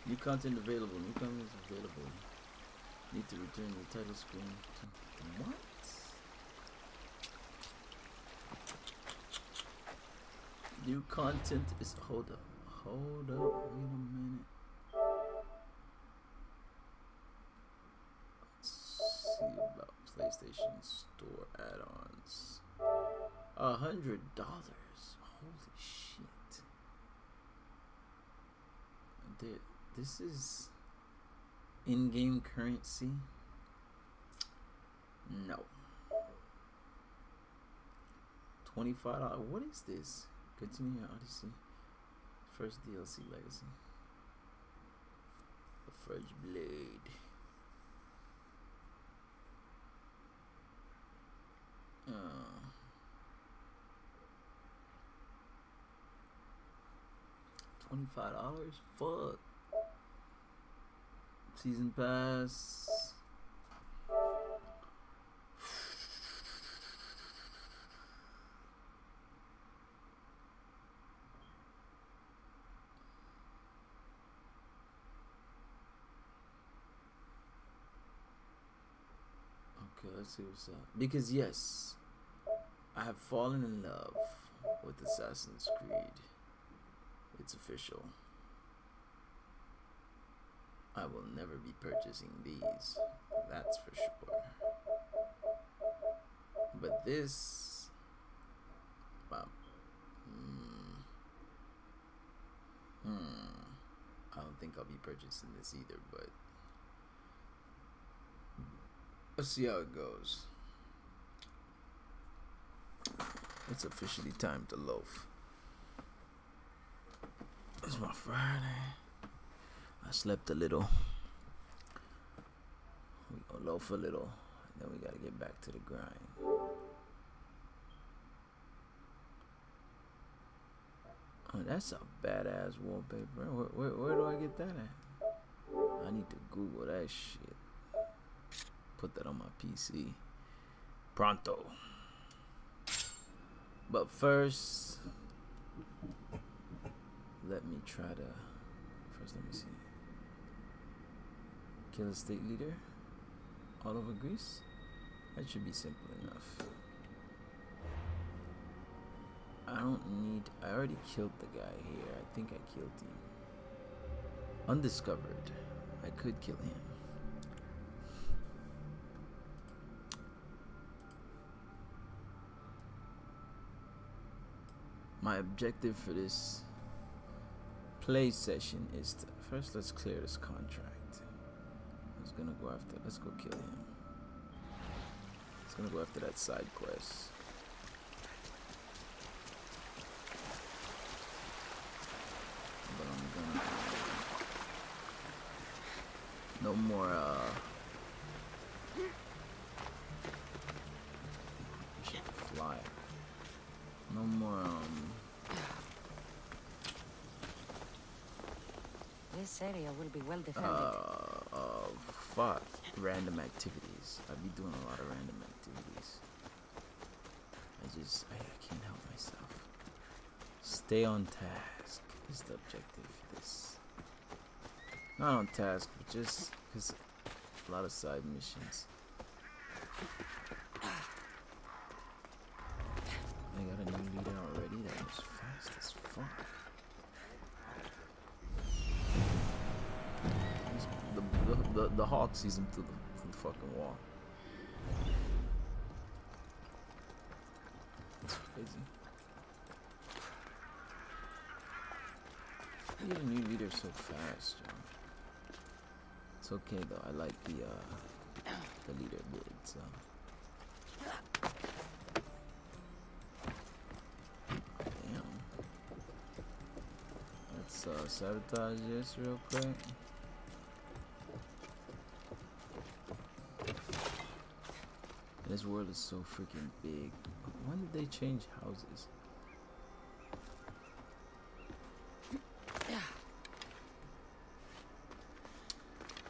New content available. New content is available. Need to return the title screen. What? New content is. Hold up. Hold up. Wait a minute. Let's see about PlayStation Store add-ons. $100. Holy shit. This is in-game currency. No. $25. What is this? Continue Odyssey. First DLC Legacy. The Fresh Blade. $25? Fuck. Season pass. Okay, let's see what's up. Because yes, I have fallen in love with Assassin's Creed. It's official. I will never be purchasing these, that's for sure. But this, wow. I don't think I'll be purchasing this either, but let's see how it goes. It's officially time to loaf. It's my Friday. I slept a little. We gonna loaf a little, and then we gotta get back to the grind. Oh, that's a badass wallpaper. Where do I get that at? I need to Google that shit. Put that on my PC. Pronto. But first, let me try to. First, let me see. Kill a state leader all over Greece. That should be simple enough. I don't need. I already killed the guy here. I think I killed him. Undiscovered. I could kill him. My objective for this play session is to first let's clear this contract. Let's go kill him. It's gonna go after that side quest. But I'm gonna no more should fly. No more This area will be well defended. Fuck. Random activities. I'd be doing a lot of random activities. I can't help myself. Stay on task is the objective for this. Not on task, but just because a lot of side missions. I got a new leader already. That was fast as fuck. The hawk sees him through the fucking wall. That's crazy. You get a new leader so fast, John. It's okay though. I like the leader build, so. Damn. Let's sabotage this real quick. This world is so freaking big. When did they change houses?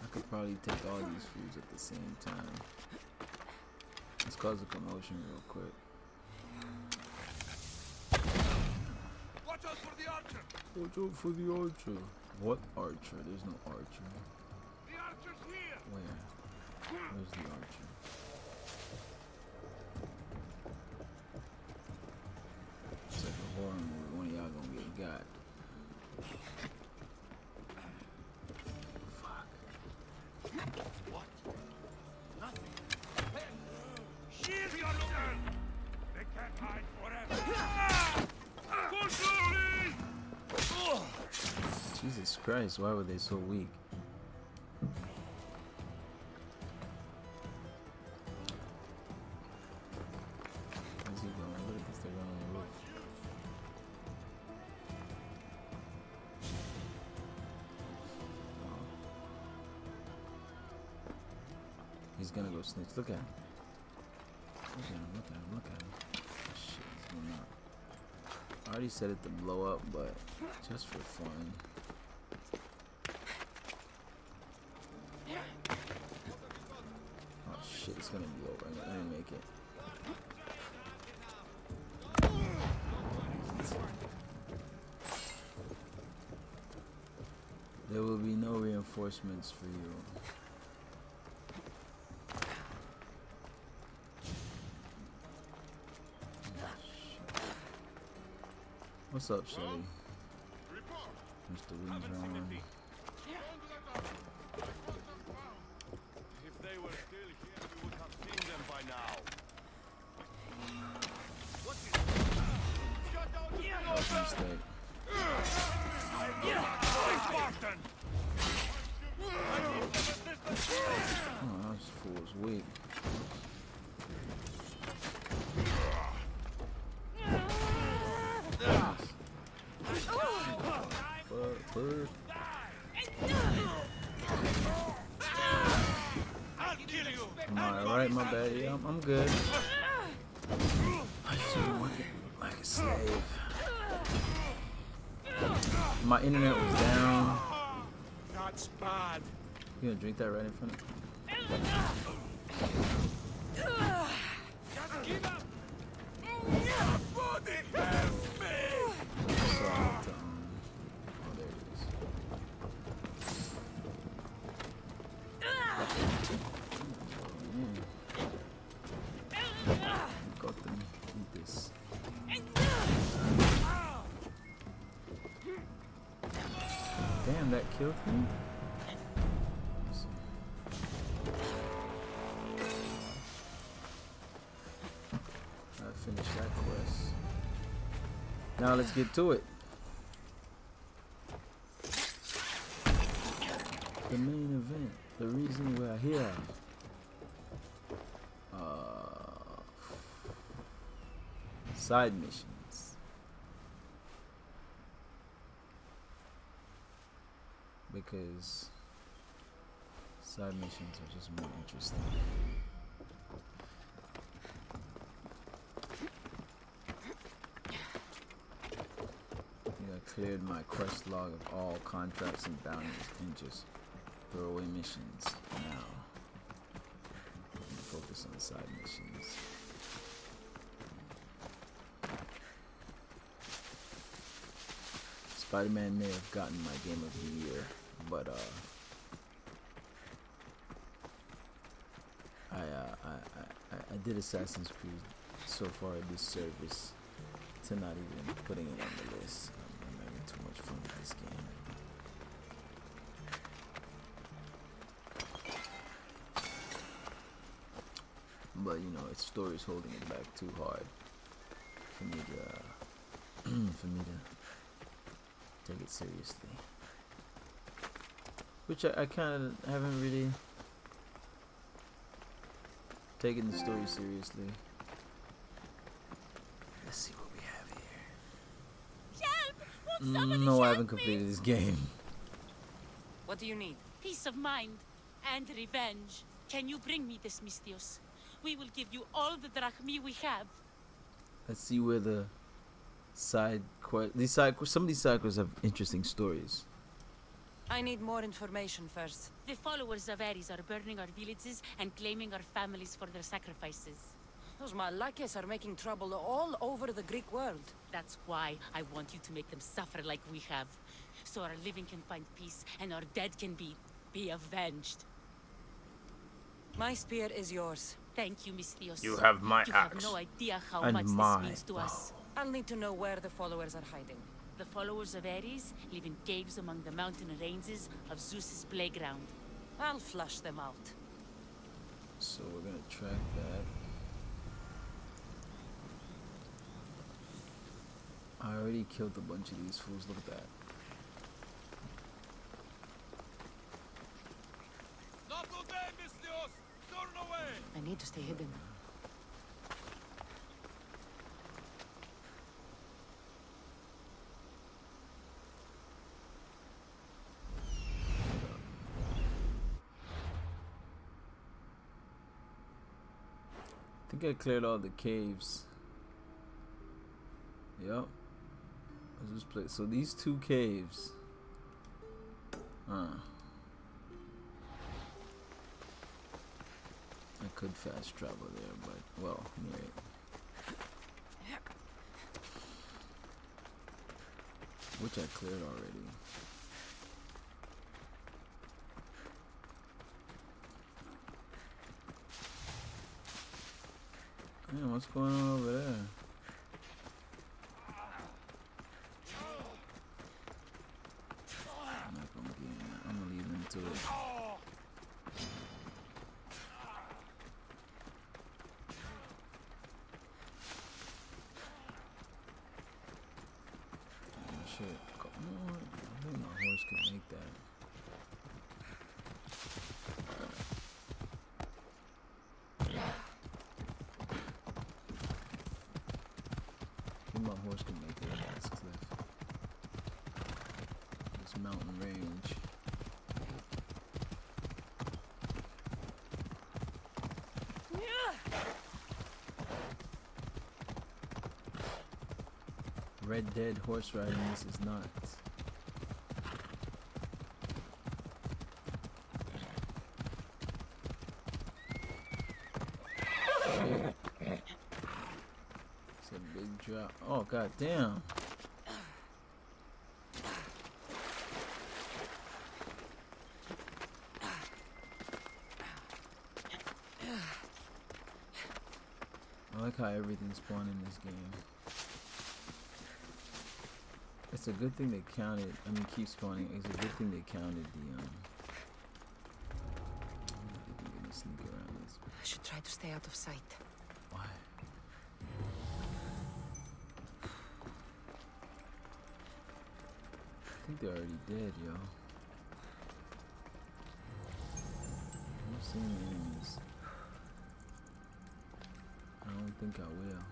I could probably take all these foods at the same time. Let's cause a commotion real quick. Watch out for the archer. Watch out for the archer. What archer? There's no archer. The archer's here. Where? Where's the archer? It's like a horror movie. One of y'all gonna get got. Fuck. What? Nothing. Shield yourself. They can't hide forever. Jesus Christ, why were they so weak? Where's he going? Look at this, they're going on the roof. Oh. He's gonna go snitch. Look at him. Look at him, look at him, look at him. Shit, he's going up. I already set it to blow up, but just for fun. Oh shit, it's gonna be over. I didn't make it. There will be no reinforcements for you. What's up, Shelly? Mr. Windron. If they were still here, you would have seen them by now. What is it? Shut down the Mistake. Spartan! Oh, this fool's weak. Fuck. I'll kill you! Am I alright, my bad? Yeah, I'm good. I just been working like a slave. My internet was down. That's bad. You gonna drink that right in front of me? Just give up! Body help me! So I have to, oh, there it is. Got them. Eat this. Damn, that killed him? Let's see. I finished that quest. Now let's get to it. The main event. The reason we're here. Side missions. Because side missions are just more interesting. I cleared my quest log of all contracts and bounties and just throw away missions now. And focus on side missions. Spider-Man may have gotten my game of the year, but I did Assassin's Creed so far a disservice to not even putting it on the list. I'm having too much fun with this game. But you know, its story's holding it back too hard for me to take it seriously. Which I kind of haven't really taken the story seriously. Let's see what we have here. Help! Won't somebody No, I help haven't completed me? this game. What do you need? Peace of mind and revenge. Can you bring me this, Mistios? We will give you all the drachmi we have. Let's see where the side quest. Some of these side quests have interesting stories. I need more information first. The followers of Ares are burning our villages and claiming our families for their sacrifices. Those Malakias are making trouble all over the Greek world. That's why I want you to make them suffer like we have. So our living can find peace, and our dead can be avenged. My spear is yours. Thank you, Misthios. You have my You axe. have no idea how And much my this means to us. I'll need to know where the followers are hiding. The followers of Ares live in caves among the mountain ranges of Zeus's playground. I'll flush them out. So we're gonna track that. I already killed a bunch of these fools. Look at that. Not today, Misthios! Turn away! I need to stay hidden. I think I cleared all the caves. Yep. Let's just play. So these two caves. I could fast travel there, but well, near it. Which I cleared already. Man, what's going on over there? I'm not gonna get in that. I'm gonna leave them to it. Oh, shit. Come on. I think my horse could make that. My horse can make it over this cliff. This mountain range. Red Dead horse riding, this is nuts. Shit. It's a big drop. Oh, god damn. I like how everything's spawned in this game. It's a good thing they counted. I mean, keep spawning. It's a good thing they counted the I'm gonna sneak around this. I should try to stay out of sight. Why? I think they're already dead, yo. I'm seeing enemies. I don't think I will.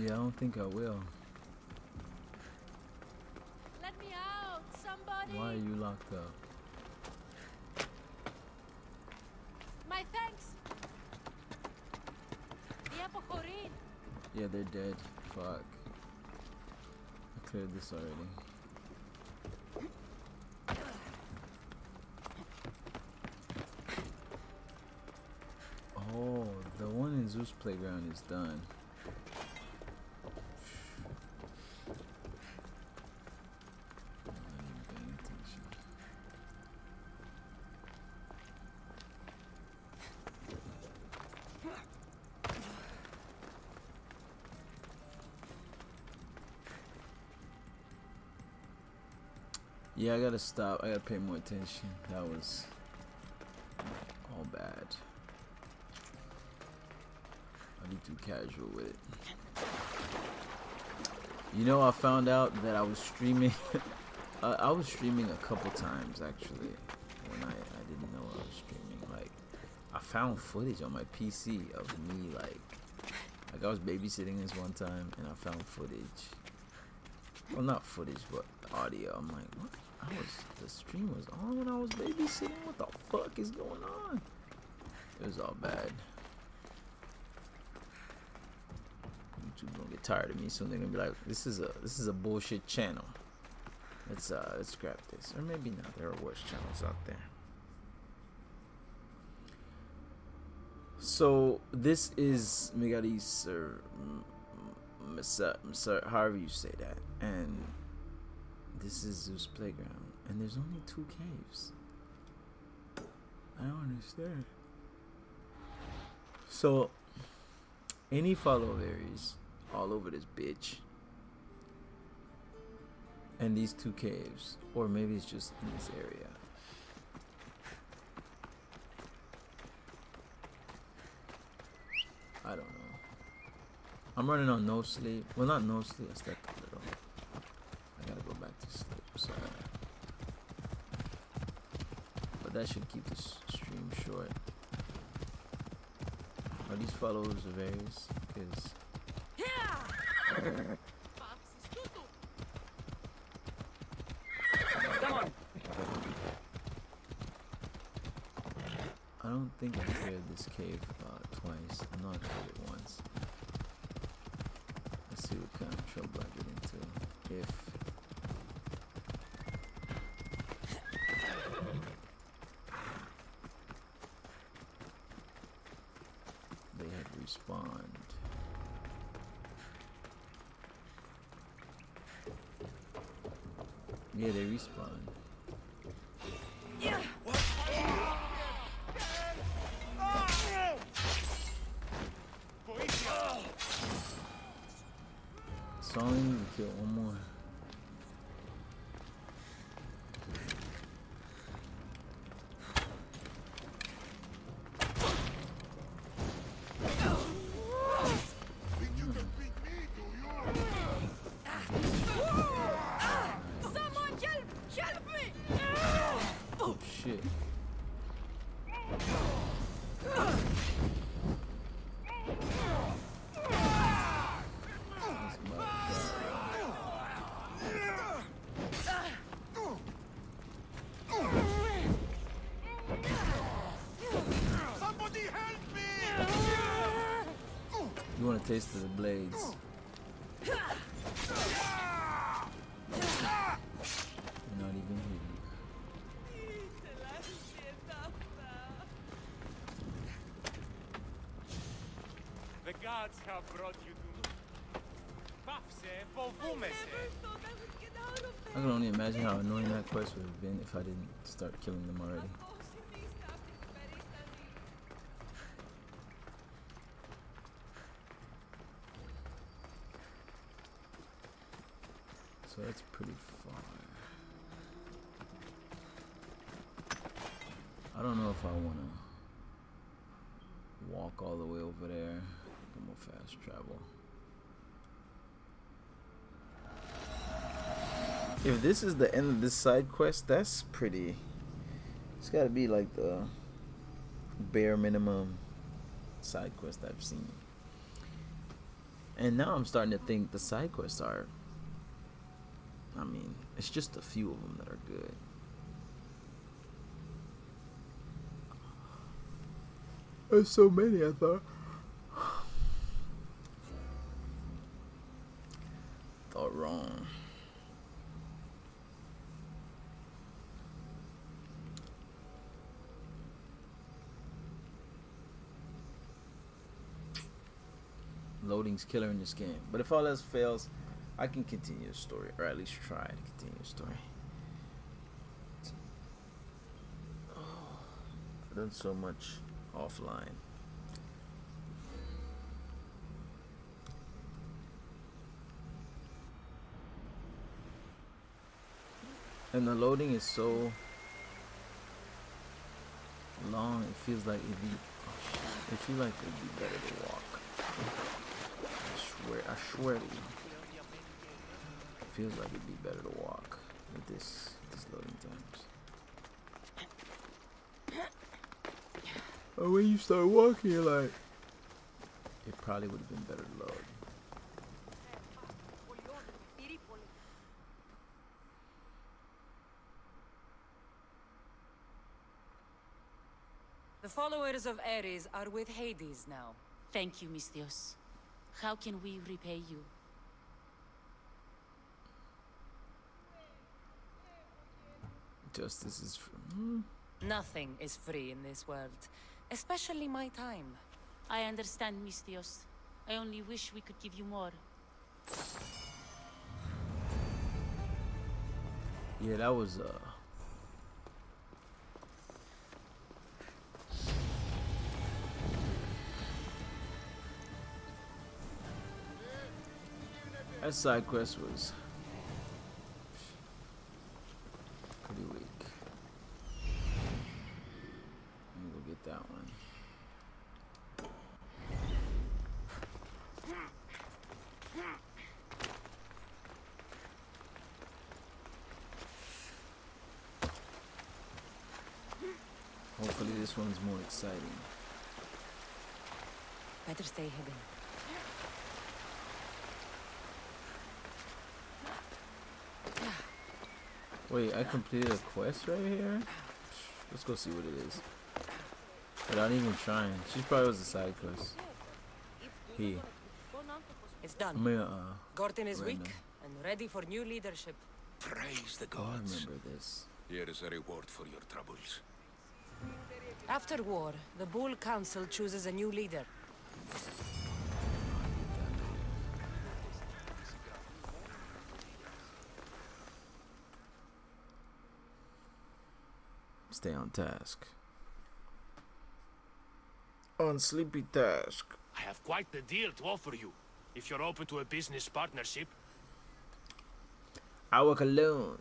Yeah, I don't think I will. Let me out, somebody! Why are you locked up? My thanks! Diapochorin! Yeah, they're dead. Fuck. I cleared this already. Oh, the one in Zeus Playground is done. I'm not even paying attention. Yeah, I gotta stop. I gotta pay more attention. That was all bad. I'll be too casual with it. You know, I found out that I was streaming. I was streaming a couple times actually when I didn't know I was streaming. Like, I found footage on my PC of me like I was babysitting this one time and I found footage. Well, not footage, but audio. I'm like, what? The stream was on when I was babysitting. What the fuck is going on? It was all bad. YouTube gonna get tired of me soon. They're gonna be like, this is a bullshit channel. Let's scrap this. Or maybe not. There are worse channels out there. So this is Megari Sir, however you say that, and this is Zeus Playground, and there's only 2 caves. I don't understand. So any follow areas all over this bitch, and these 2 caves, or maybe it's just in this area. I don't know. I'm running on no sleep. Well, not no sleep. I slept a little. I gotta go back to sleep. So, but that should keep this stream short. Are these followers of Aries? Because I don't think I cleared this cave twice. I know I cleared it once. Let's see what kind of trouble I get into. If they had respawned. Yeah, they respawned. Yeah. So I only need to kill one more. Think you can beat me, do you? Someone help me! Oh shit. Somebody help me! You want to taste of the blades? You're not even here. The gods have brought you to me. Πάψε, φοβούμαι σε. I can only imagine how annoying that quest would have been if I didn't start killing them already. So that's pretty far. I don't know if I want to walk all the way over there. I'm gonna fast travel. If this is the end of this side quest, that's pretty. It's gotta be like the bare minimum side quest I've seen. And now I'm starting to think the side quests are, I mean, it's just a few of them that are good. There's so many, I thought. Thought wrong. Loading's killer in this game. But if all else fails, I can continue the story, or at least try to continue the story. Oh, I've done so much offline. And the loading is so long, it feels like it'd be, it feels like it'd be better to walk. I swear to you. It feels like it'd be better to walk with this loading times. But when you start walking, you're like, it probably would have been better to load. The followers of Ares are with Hades now. Thank you, Misthios. How can we repay you? Justice is Nothing is free in this world, especially my time. I understand, Misthios. I only wish we could give you more. Yeah, that was that side quest was pretty weak. Let me go get that one. Hopefully this one's more exciting. Better stay hidden. Wait, I completed a quest right here? Let's go see what it is. Without even trying. She probably was a side quest. It's done. I'm gonna, Gortin is random. weak and ready for new leadership. Praise the Oh, I gods. remember this. Here is a reward for your troubles. After war, the Bull Council chooses a new leader. Stay on task. On sleepy task. I have quite the deal to offer you, if you're open to a business partnership. I work alone.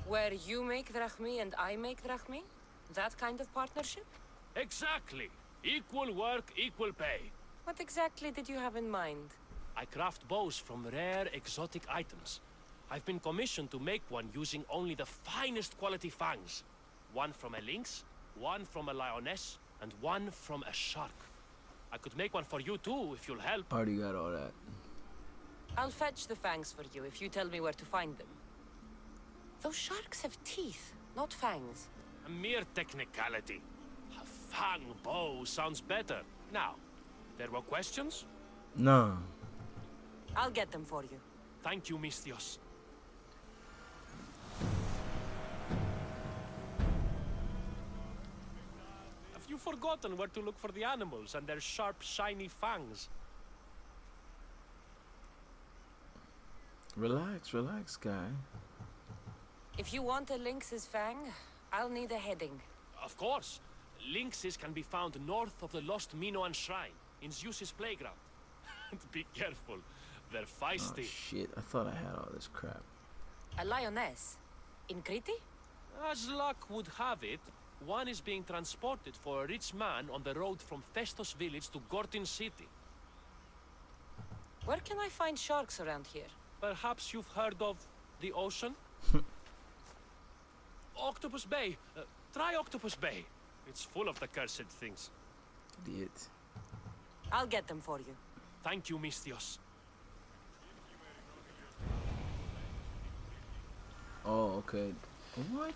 Where you make drachmi and I make drachmi? That kind of partnership? Exactly. Equal work, equal pay. What exactly did you have in mind? I craft bows from rare, exotic items. I've been commissioned to make one using only the finest quality fangs. One from a lynx, one from a lioness, and one from a shark. I could make one for you too, if you'll help. Already got all that. I'll fetch the fangs for you if you tell me where to find them. Those sharks have teeth, not fangs. A mere technicality. A fang bow sounds better. Now, there were questions? No. I'll get them for you. Thank you, Misthios. Have you forgotten where to look for the animals and their sharp, shiny fangs? Relax, relax, guy. If you want a lynx's fang, I'll need a heading. Of course. Lynxes can be found north of the lost Minoan shrine, in Zeus's playground. Be careful. They're Oh feisty. shit, I thought I had all this crap. A lioness? In Crete? As luck would have it, one is being transported for a rich man on the road from Festos village to Gortin city. Where can I find sharks around here? Perhaps you've heard of the ocean? Octopus Bay. Try Octopus Bay. It's full of the cursed things. Idiot. I'll get them for you. Thank you, Misthios. Oh, okay. What?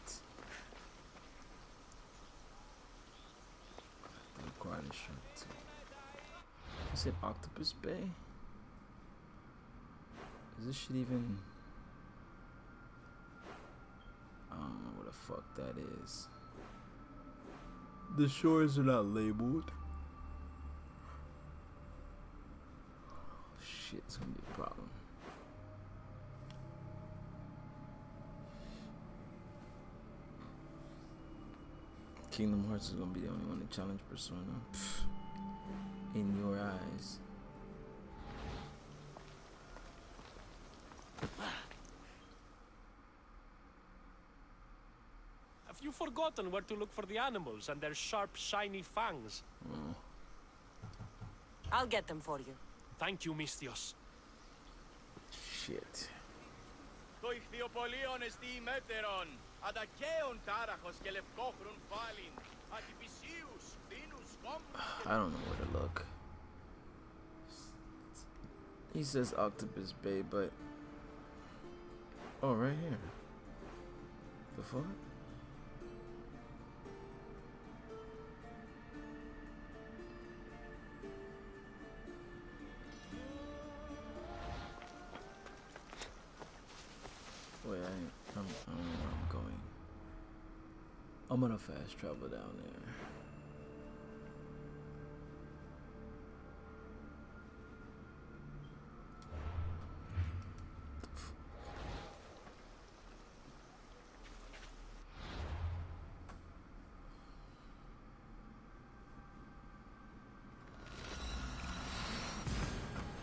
The required insurance. You said Octopus Bay? Is this shit even... I don't know what the fuck that is. The shores are not labeled. Shit, it's gonna be a problem. Kingdom Hearts is gonna be the only one to challenge Persona. Pfft. In your eyes. Have you forgotten where to look for the animals and their sharp, shiny fangs? Oh. I'll get them for you. Thank you, Misthios. Shit. Το ηχθειοπολίον εστί μέτερον, αντακαίων τάραχος και λευκόχρον φάλιν, αντιπισίους, θύνους, κόμμους και... I don't know where to look. He says Octopus Bay, but... Oh, right here. The fuck? gonna fast travel down there.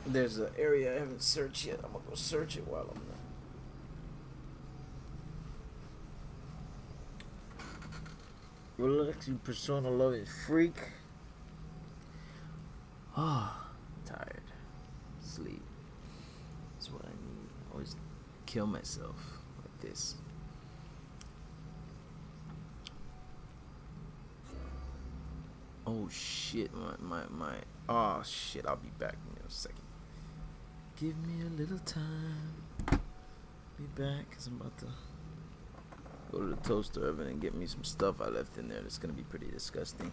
There's an area I haven't searched yet. I'm gonna go search it while I'm there. Relaxing persona loving freak. Ah, tired. Sleep. That's what I need. I always kill myself like this. Oh shit, my oh shit, I'll be back in a second. Give me a little time. Be back, cause I'm about to go to the toaster oven and get me some stuff I left in there that's gonna be pretty disgusting.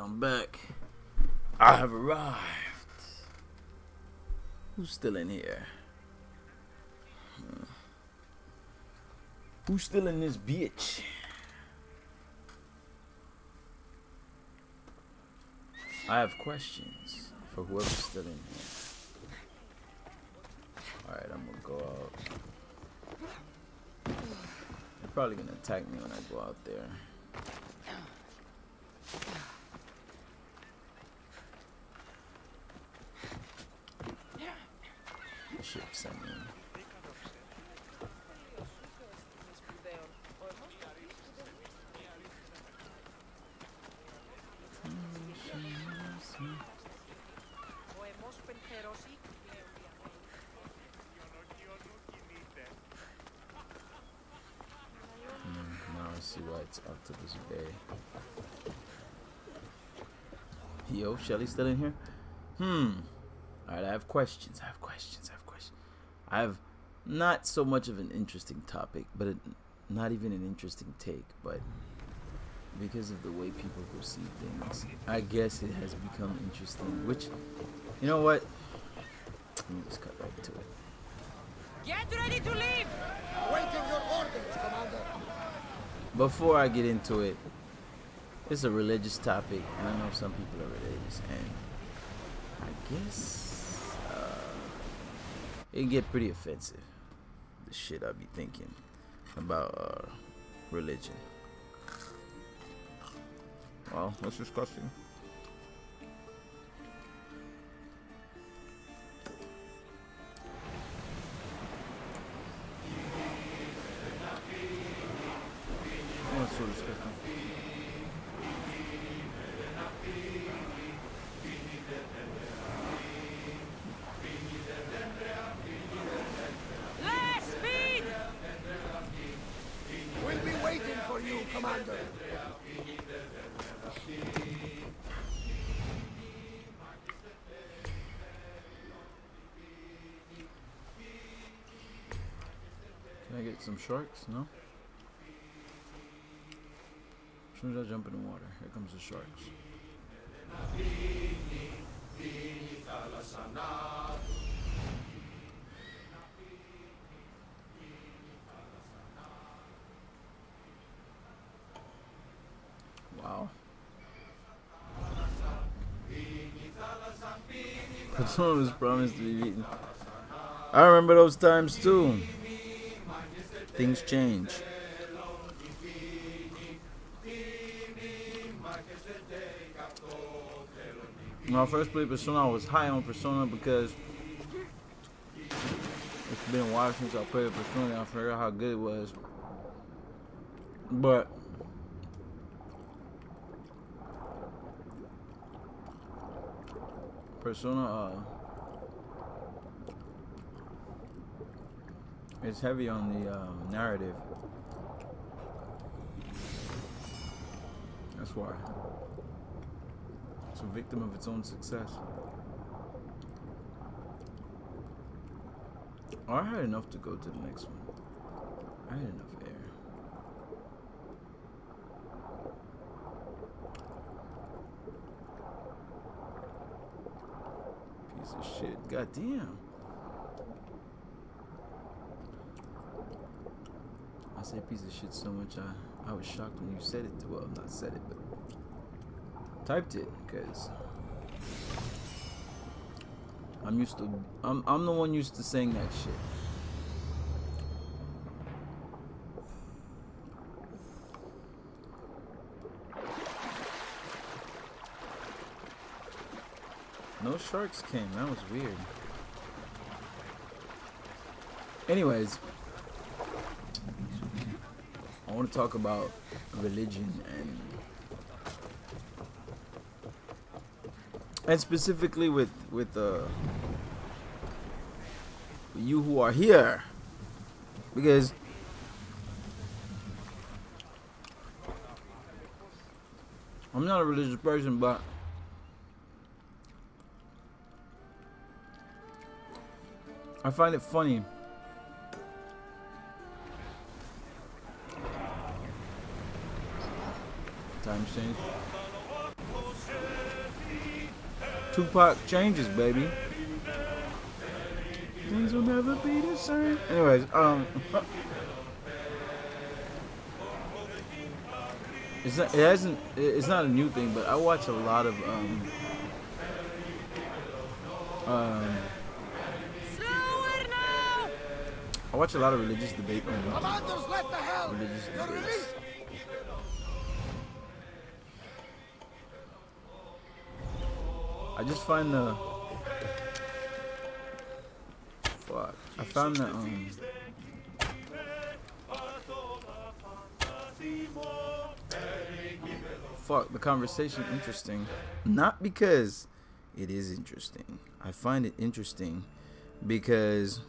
I'm back. I have arrived. Who's still in here? Who's still in this bitch? I have questions for whoever's still in here. Alright, I'm gonna go out. They're probably gonna attack me when I go out there. Ship sent me. Now I see why it's Octopus Bay. Yo, Shelly's still in here? Alright, I have questions. I have not so much of an interesting topic, but not even an interesting take, but because of the way people perceive things, I guess it has become interesting, which, you know what? Let me just cut right to it. Get ready to leave! Waiting your orders, Commander. Before I get into it, it's a religious topic, and I know some people are religious, and I guess it can get pretty offensive, the shit I be thinking about religion. Well, let's discuss it. that's so disgusting. Less speed! We'll be waiting for you, Commander. Can I get some sharks? No? As soon as I jump in the water, here comes the sharks. Wow. Persona was promised to be beaten. I remember those times too. Things change. When I first played Persona, I was high on Persona because it's been a while since I played Persona and I forgot how good it was. But Persona it's heavy on the narrative. That's why. It's a victim of its own success. Oh, I had enough to go to the next one. I had enough air. Piece of shit. Goddamn. I say piece of shit so much I was shocked when you said it. Well, not said it, but typed it, because I'm the one used to saying that shit. No sharks came. That was weird. Anyways, I want to talk about religion and specifically with you who are here, because I'm not a religious person, but I find it funny times change. Tupac changes, baby. Things will never be the same. Anyways, it's not a new thing, but I watch a lot of I watch a lot of religious debate on YouTube. Commanders left the helm. Religious You're debates. released. I just find the fuck. I found the the conversation interesting. Not because it is interesting. I find it interesting because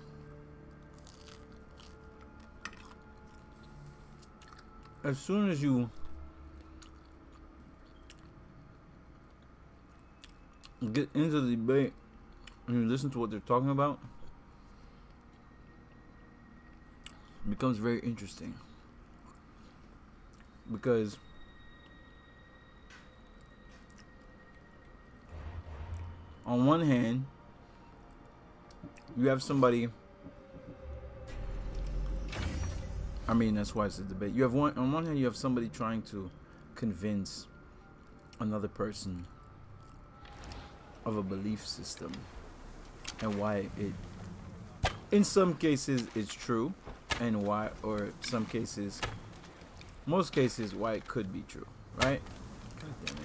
as soon as you get into the debate and you listen to what they're talking about, it becomes very interesting. Because on one hand, you have somebody, I mean, that's why it's a debate. You have on one hand, you have somebody trying to convince another person of a belief system and why it, in some cases, it's true, and why, or some cases, most cases, why it could be true, right? God damn it.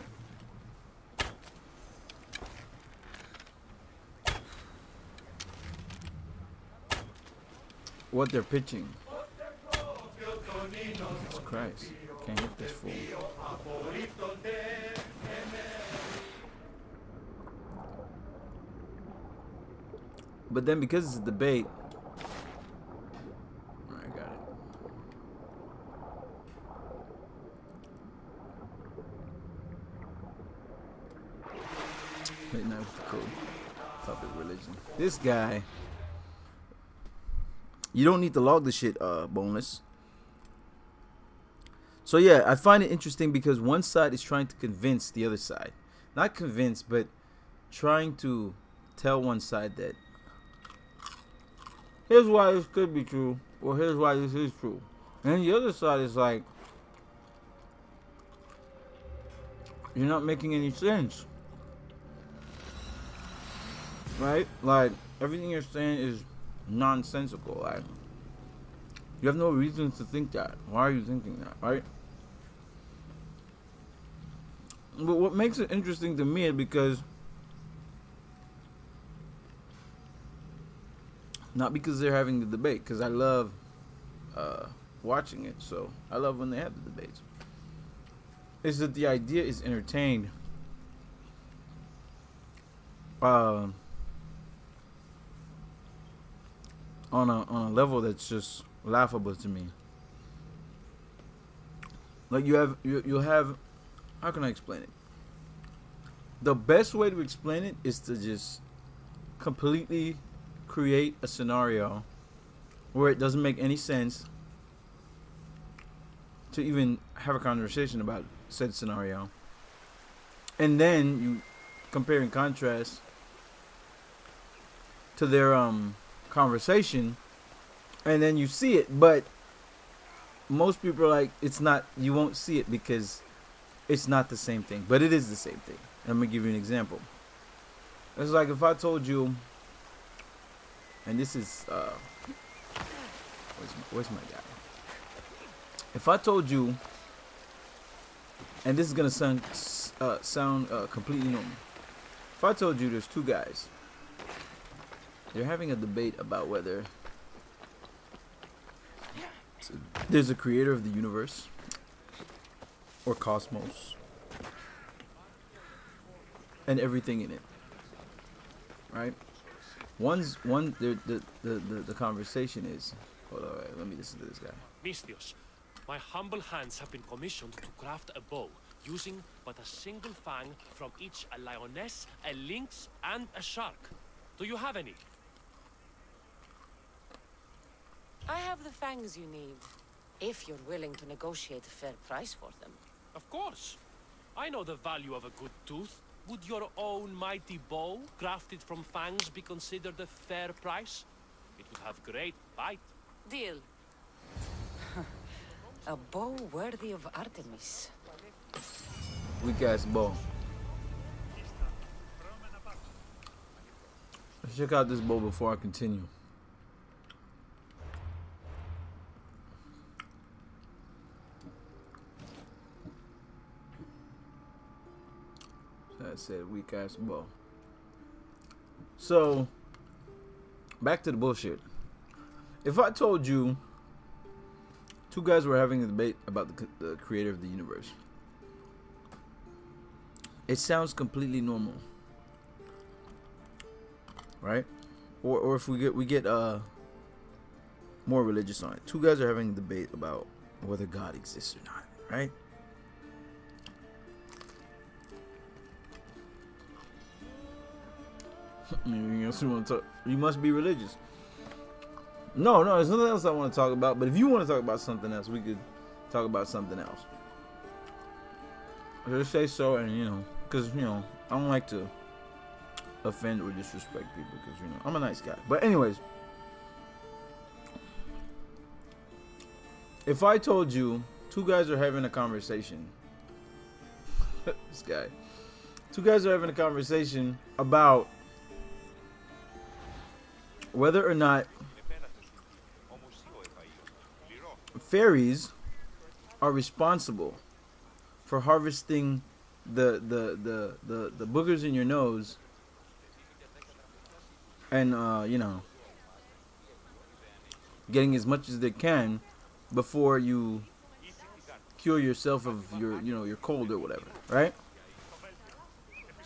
What they're pitching. Jesus Christ. Can't hit this fool. But then because it's a debate, I got it. Midnight with the code. Topic religion. This guy. You don't need to log the shit, boneless. So yeah, I find it interesting because one side is trying to convince the other side. Not convince, but trying to tell one side that here's why this could be true, or here's why this is true. And the other side is like, you're not making any sense. Right? Like, everything you're saying is nonsensical. Like, you have no reason to think that. Why are you thinking that? Right? But what makes it interesting to me is because not because they're having the debate, because I love watching it, so I love when they have the debates. Is that the idea is entertained on a level that's just laughable to me. Like you'll have how can I explain it? The best way to explain it is to just completely create a scenario where it doesn't make any sense to even have a conversation about said scenario, and then you compare and contrast to their conversation, and then you see it. But most people are like, it's not, you won't see it because it's not the same thing, but it is the same thing. Let me give you an example. It's like if I told you, and this is where's my guy? If I told you, and this is gonna sound completely normal. If I told you there's two guys, they're having a debate about whether there's a creator of the universe or cosmos and everything in it, right? The conversation is, hold on, wait, let me listen to this guy. Misthios, my humble hands have been commissioned to craft a bow using but a single fang from each a lioness, a lynx, and a shark. Do you have any? I have the fangs you need, if you're willing to negotiate a fair price for them. Of course. I know the value of a good tooth. Would your own mighty bow, crafted from fangs, be considered a fair price? It would have great bite. Deal. A bow worthy of Artemis. Weak ass bow. Let's check out this bow before I continue. I said weak ass bow. So back to the bullshit. If I told you two guys were having a debate about the creator of the universe, it sounds completely normal, right? Or if we get more religious on it. Two guys are having a debate about whether God exists or not, right? Anything else you want to talk? You must be religious. No, there's nothing else I want to talk about. But if you want to talk about something else, we could talk about something else. Just say so, and because I don't like to offend or disrespect people, because I'm a nice guy. But anyways, if I told you two guys are having a conversation, this guy, two guys are having a conversation about whether or not fairies are responsible for harvesting the boogers in your nose and getting as much as they can before you cure yourself of your, you know, your cold or whatever, right?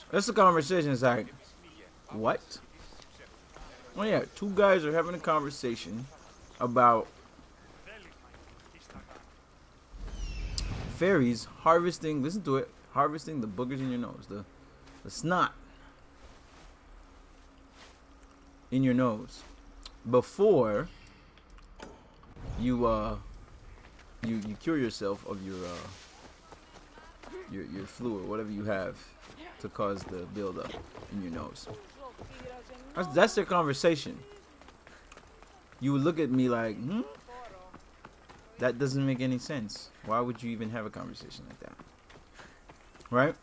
That's the conversation. It's like, what? Well, yeah, two guys are having a conversation about fairies harvesting, listen to it, harvesting the boogers in your nose, the snot in your nose before you you cure yourself of your flu or whatever you have to cause the buildup in your nose. That's their conversation. You would look at me like, that doesn't make any sense. Why would you even have a conversation like that? Right?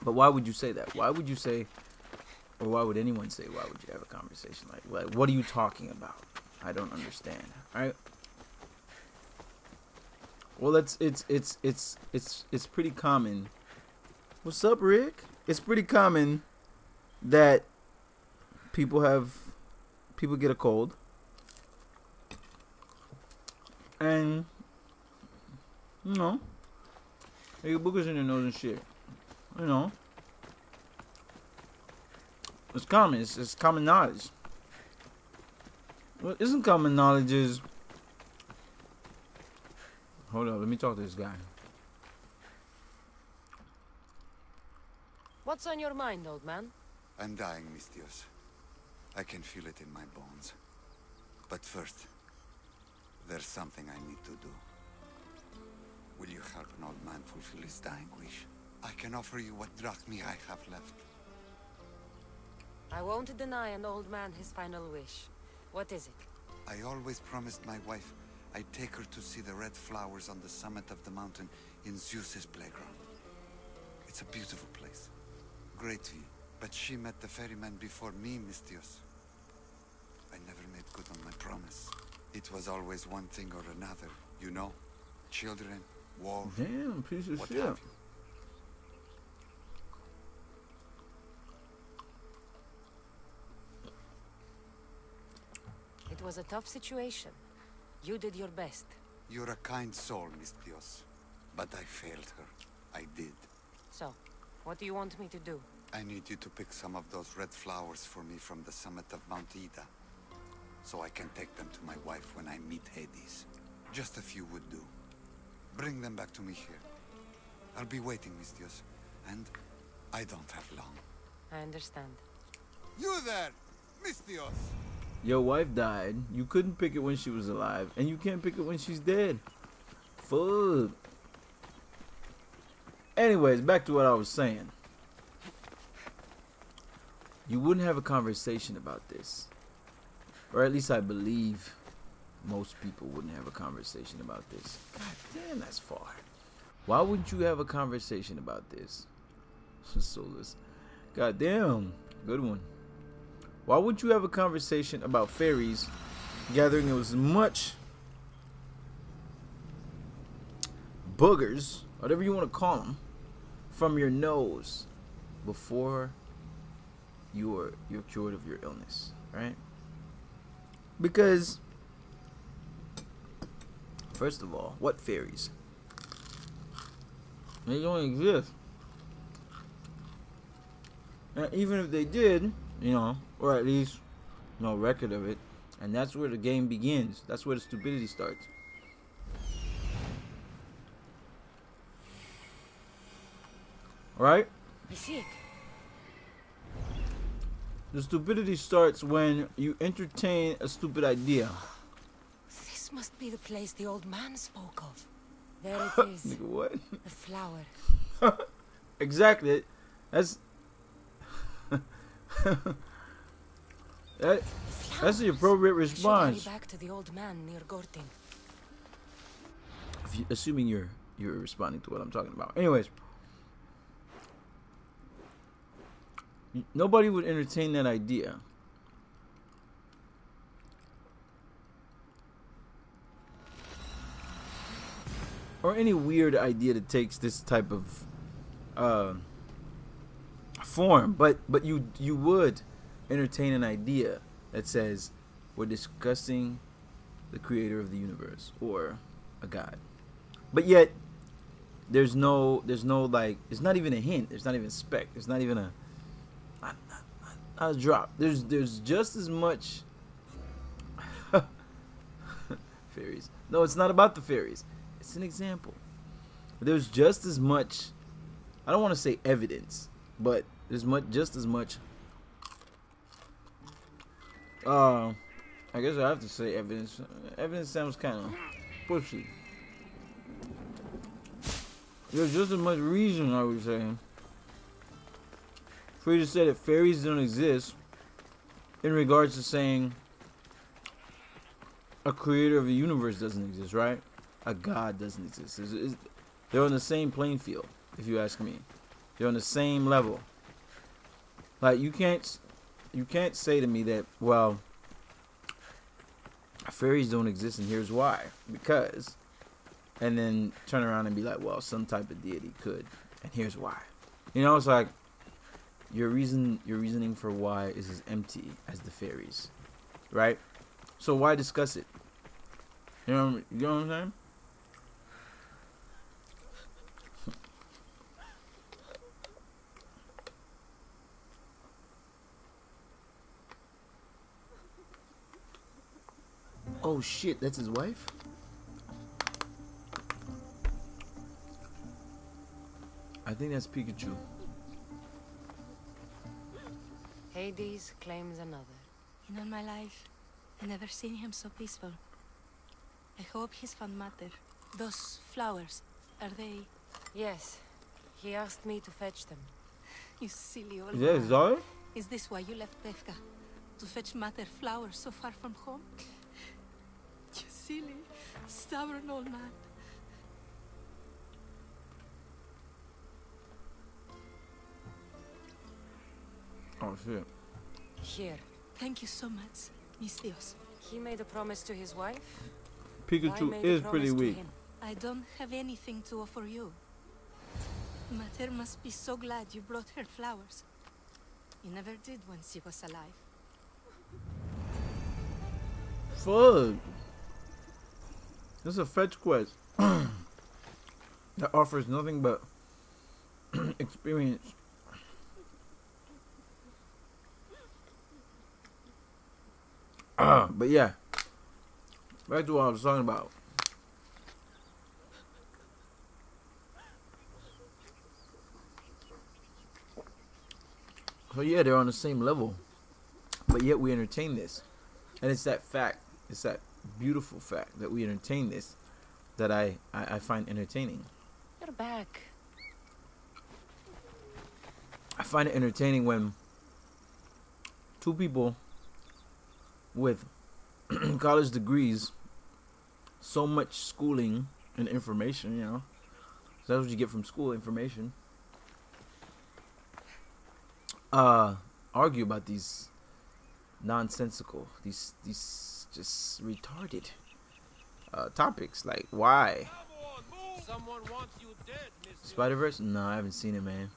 But why would you say that? Why would you say, or why would anyone say, why would you have a conversation like, what are you talking about? I don't understand. Right? Well, it's pretty common. What's up, Rick? It's pretty common that people get a cold, and you know, they get boogers in their nose and shit. You know, it's common. It's common knowledge. What isn't common knowledge is, hold on, let me talk to this guy. What's on your mind, old man? I'm dying, Mistios. I can feel it in my bones. But first, there's something I need to do. Will you help an old man fulfill his dying wish? I can offer you what drachmi I have left. I won't deny an old man his final wish. What is it? I always promised my wife I'd take her to see the red flowers on the summit of the mountain in Zeus's playground. It's a beautiful place. Great view. But she met the ferryman before me, Mistios. I never made good on my promise. It was always one thing or another, you know? Children, war, Damn, piece of what shit. have you. It was a tough situation. You did your best. You're a kind soul, Mistios. But I failed her. I did. So, what do you want me to do? I need you to pick some of those red flowers for me from the summit of Mount Ida, so I can take them to my wife when I meet Hades. Just a few would do. Bring them back to me here. I'll be waiting, Mistios, and I don't have long. I understand. You there, Mistios! Your wife died. You couldn't pick it when she was alive, and you can't pick it when she's dead. Fuck. Anyways, back to what I was saying. You wouldn't have a conversation about this. Or at least I believe most people wouldn't have a conversation about this. God damn, that's far. Why wouldn't you have a conversation about this? Soulless. God damn. Good one. Why wouldn't you have a conversation about fairies gathering as much boogers, whatever you want to call them, from your nose before you're cured of your illness, right? Because first of all, what fairies? They don't exist. And even if they did, you know, or at least no record of it, and that's where the game begins. That's where the stupidity starts. Right? I see it. The stupidity starts when you entertain a stupid idea. This must be the place the old man spoke of. There it is. Nigga, what? The flower. Exactly. That's that's the appropriate response. Should hurry back to the old man near Gortin. Assuming you're responding to what I'm talking about. Anyways, nobody would entertain that idea. Or any weird idea that takes this type of form, but you would entertain an idea that says we're discussing the creator of the universe or a god, But yet, there's no like, it's not even a hint. There's not even a speck. There's not even not a drop. There's just as much fairies. No, it's not about the fairies. It's an example. There's just as much, I don't want to say evidence, but there's just as much I guess I have to say evidence. Evidence sounds kind of pushy. There's just as much reason, I would say, for you to say that fairies don't exist in regards to saying a creator of the universe doesn't exist, right? A god doesn't exist. They're on the same playing field, if you ask me. They're on the same level. Like, you can't say to me that, well, fairies don't exist and here's why. Because, and then turn around and be like, well, some type of deity could, and here's why. You know, it's like your reasoning for why is as empty as the fairies, right? So why discuss it? You know what I'm saying? Oh shit, that's his wife? I think that's Pikachu. Hades claims another. In all my life, I never seen him so peaceful. I hope he's found matter. Those flowers, are they... Yes. He asked me to fetch them. You silly old Yeah, man. Zoe? Is this why you left Befka? To fetch matter flowers so far from home? You silly, stubborn old man. Oh shit. Here. Thank you so much, mis Dios. He made a promise to his wife. I Pikachu made a is pretty promise to weak. him. I don't have anything to offer you. Mater must be so glad you brought her flowers. You never did when she was alive. Fuck. This is a fetch quest that offers nothing but experience. But yeah, back to what I was talking about. So yeah, they're on the same level, but yet we entertain this, and it's that fact, it's that beautiful fact that we entertain this that I find entertaining. You're back. I find it entertaining when two people with college degrees, so much schooling and information, you know, so that's what you get from school, information, argue about these nonsensical, these just retarded topics, like why Someone wants you dead, Miss. Spider-Verse? No, I haven't seen it, man.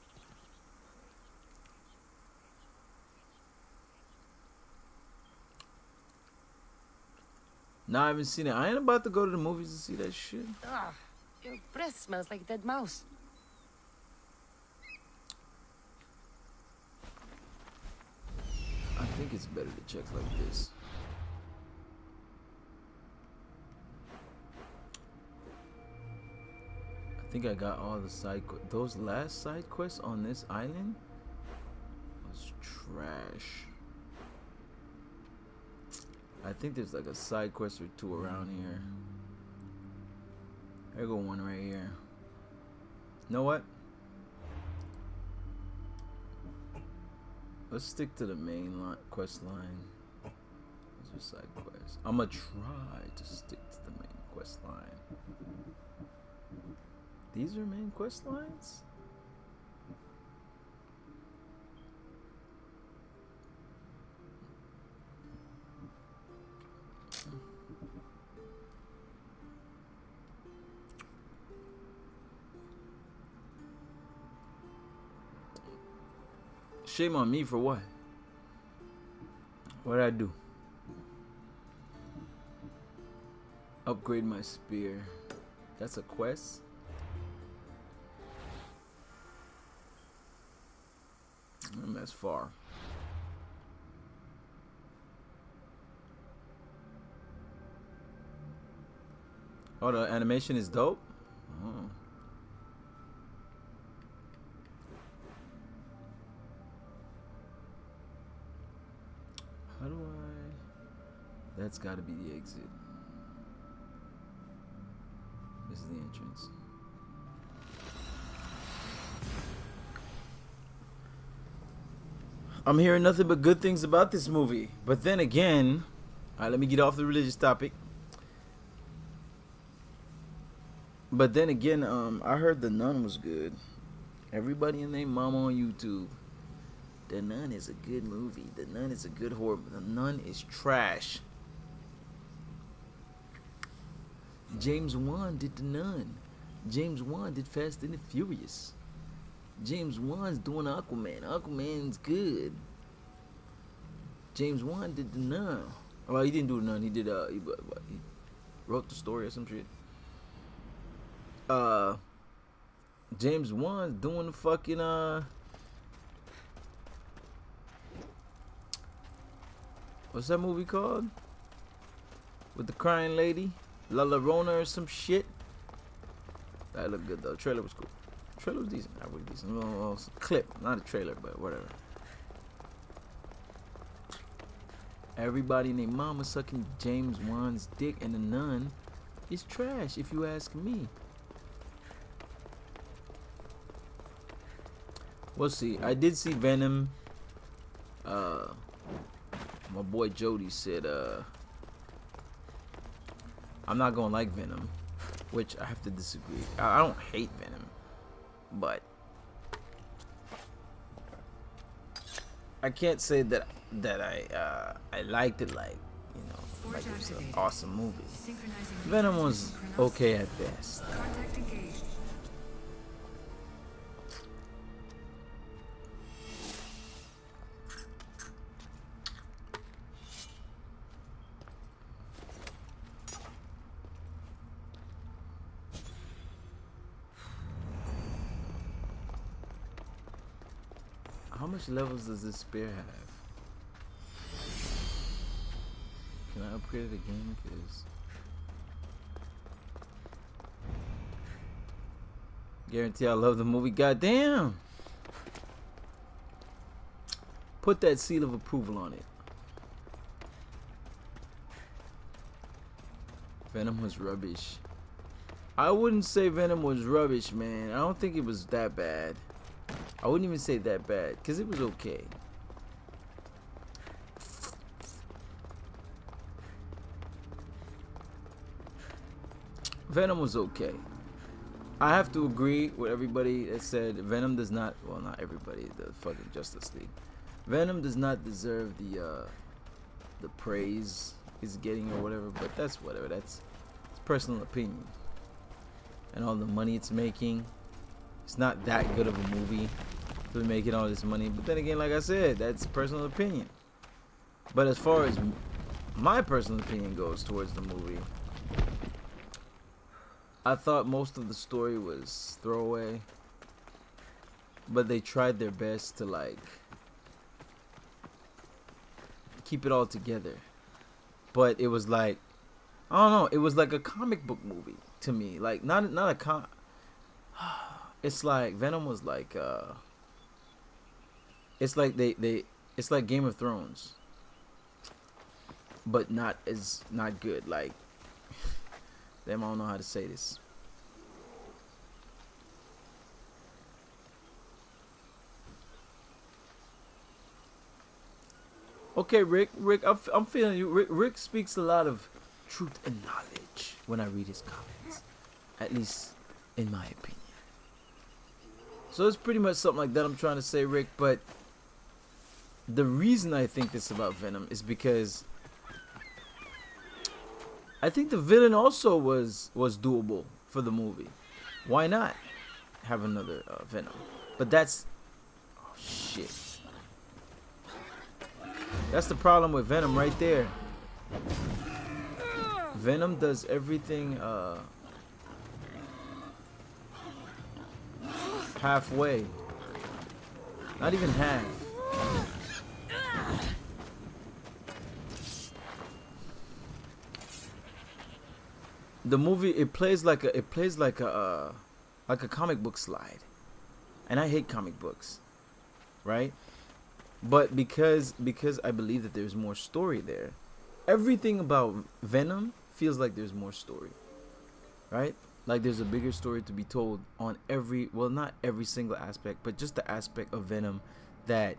No, I haven't seen it. I ain't about to go to the movies to see that shit. Ah, your breath smells like dead mouse. I think it's better to check like this. I think I got all the those last side quests on this island was trash. I think there's like a side quest or two around here. There go one right here. You know what? Let's stick to the main quest line. Those are side quests. I'm gonna try to stick to the main quest line. These are main quest lines? Shame on me for what? What did I do? Upgrade my spear. That's a quest. That's far. Oh, the animation is dope. Oh. How do I? That's got to be the exit. This is the entrance. I'm hearing nothing but good things about this movie. But then again, alright, let me get off the religious topic. But then again, I heard The Nun was good. Everybody and their mama on YouTube. The Nun is a good movie. The Nun is a good horror. The Nun is trash. James Wan did The Nun. James Wan did Fast and the Furious. James Wan's doing Aquaman. Aquaman's good. James Wan did The Nun. Well, he didn't do The Nun. He did he wrote the story or some shit. James Wan's doing the fucking what's that movie called? With the crying lady? La Llorona or some shit? That looked good though. The trailer was cool. The trailer was decent. Not really decent. A little clip. Not a trailer, but whatever. Everybody named Mama sucking James Wan's dick, and The Nun is trash if you ask me. We'll see. I did see Venom. My boy Jody said I'm not gonna like Venom, which I have to disagree. I don't hate Venom, but I can't say that I liked it like, you know, like it was an awesome movie. Venom was okay at best. How much levels does this spear have? Can I upgrade it again? Cause guarantee I love the movie. Goddamn! Put that seal of approval on it. Venom was rubbish. I wouldn't say Venom was rubbish, man. I don't think it was that bad. I wouldn't even say that bad, because it was okay. Venom was okay. I have to agree with everybody that said Venom does not, well, not everybody, the fucking Justice League. Venom does not deserve the praise it's getting or whatever, but that's whatever. That's personal opinion. And all the money it's making, it's not that good of a movie to be making all this money. But then again, like I said, that's personal opinion. But as far as my personal opinion goes towards the movie, I thought most of the story was throwaway, but they tried their best to like keep it all together. But it was like, I don't know, it was like a comic book movie to me. Like not a it's like Venom was like it's like it's like Game of Thrones, but not good. Like, damn, I don't know how to say this. Okay, Rick, I'm feeling you. Rick speaks a lot of truth and knowledge when I read his comments, at least in my opinion. So it's pretty much something like that I'm trying to say, Rick. But the reason I think this about Venom is because I think the villain also was doable for the movie. Why not have another Venom? But that's, oh shit, that's the problem with Venom right there. Venom does everything halfway. Not even half. The movie, it plays like a comic book slide, and I hate comic books, right? But because I believe that there's more story there, everything about Venom feels like there's more story, right? Like there's a bigger story to be told on every, well, not every single aspect, but just the aspect of Venom that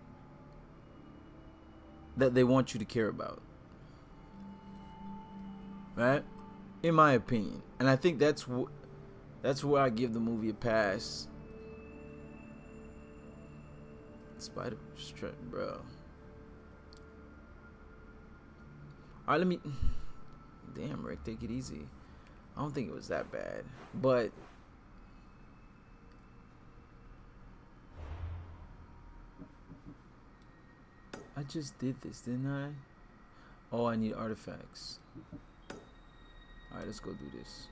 they want you to care about, right? In my opinion. And I think that's where I give the movie a pass. Spider Strap, bro. Alright, let me. Damn, Rick, take it easy. I don't think it was that bad, but I just did this, didn't I? Oh, I need artifacts. Alright, let's go do this.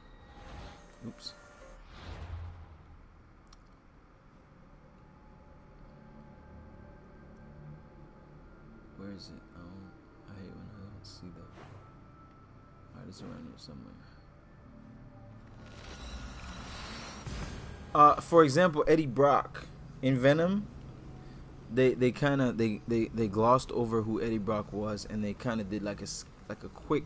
Oops. Where is it? Oh, I hate when I don't see that. Alright, it's around here somewhere. For example, Eddie Brock in Venom, they glossed over who Eddie Brock was, and they kind of did like a quick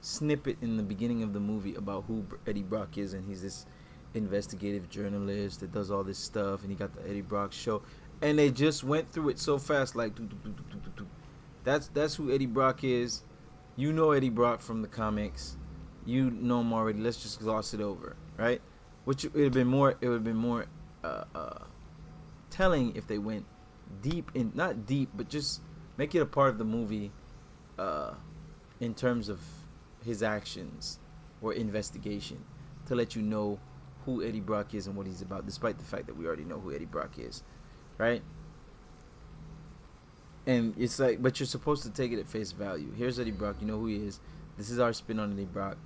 snippet in the beginning of the movie about who Eddie Brock is, and he's this investigative journalist that does all this stuff, and he got the Eddie Brock show, and they just went through it so fast, like that's who Eddie Brock is. You know Eddie Brock from the comics, you know him already. Let's just gloss it over, right? Which it would have been more telling if they went deep in, not deep, but just make it a part of the movie in terms of his actions or investigation, to let you know who Eddie Brock is and what he's about, despite the fact that we already know who Eddie Brock is, right? And it's like, but you're supposed to take it at face value. Here's Eddie Brock, you know who he is. This is our spin on Eddie Brock.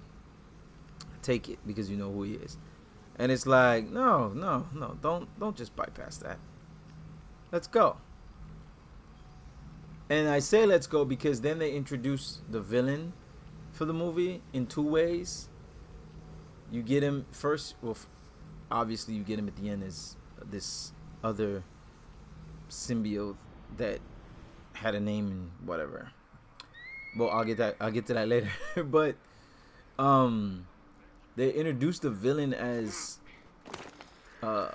Take it because you know who he is. And it's like, no, don't just bypass that. Let's go. And I say let's go because then they introduce the villain for the movie in two ways. You get him first, well, obviously you get him at the end as this other symbiote that had a name and whatever. Well, I'll get to that later. But they introduced the villain as a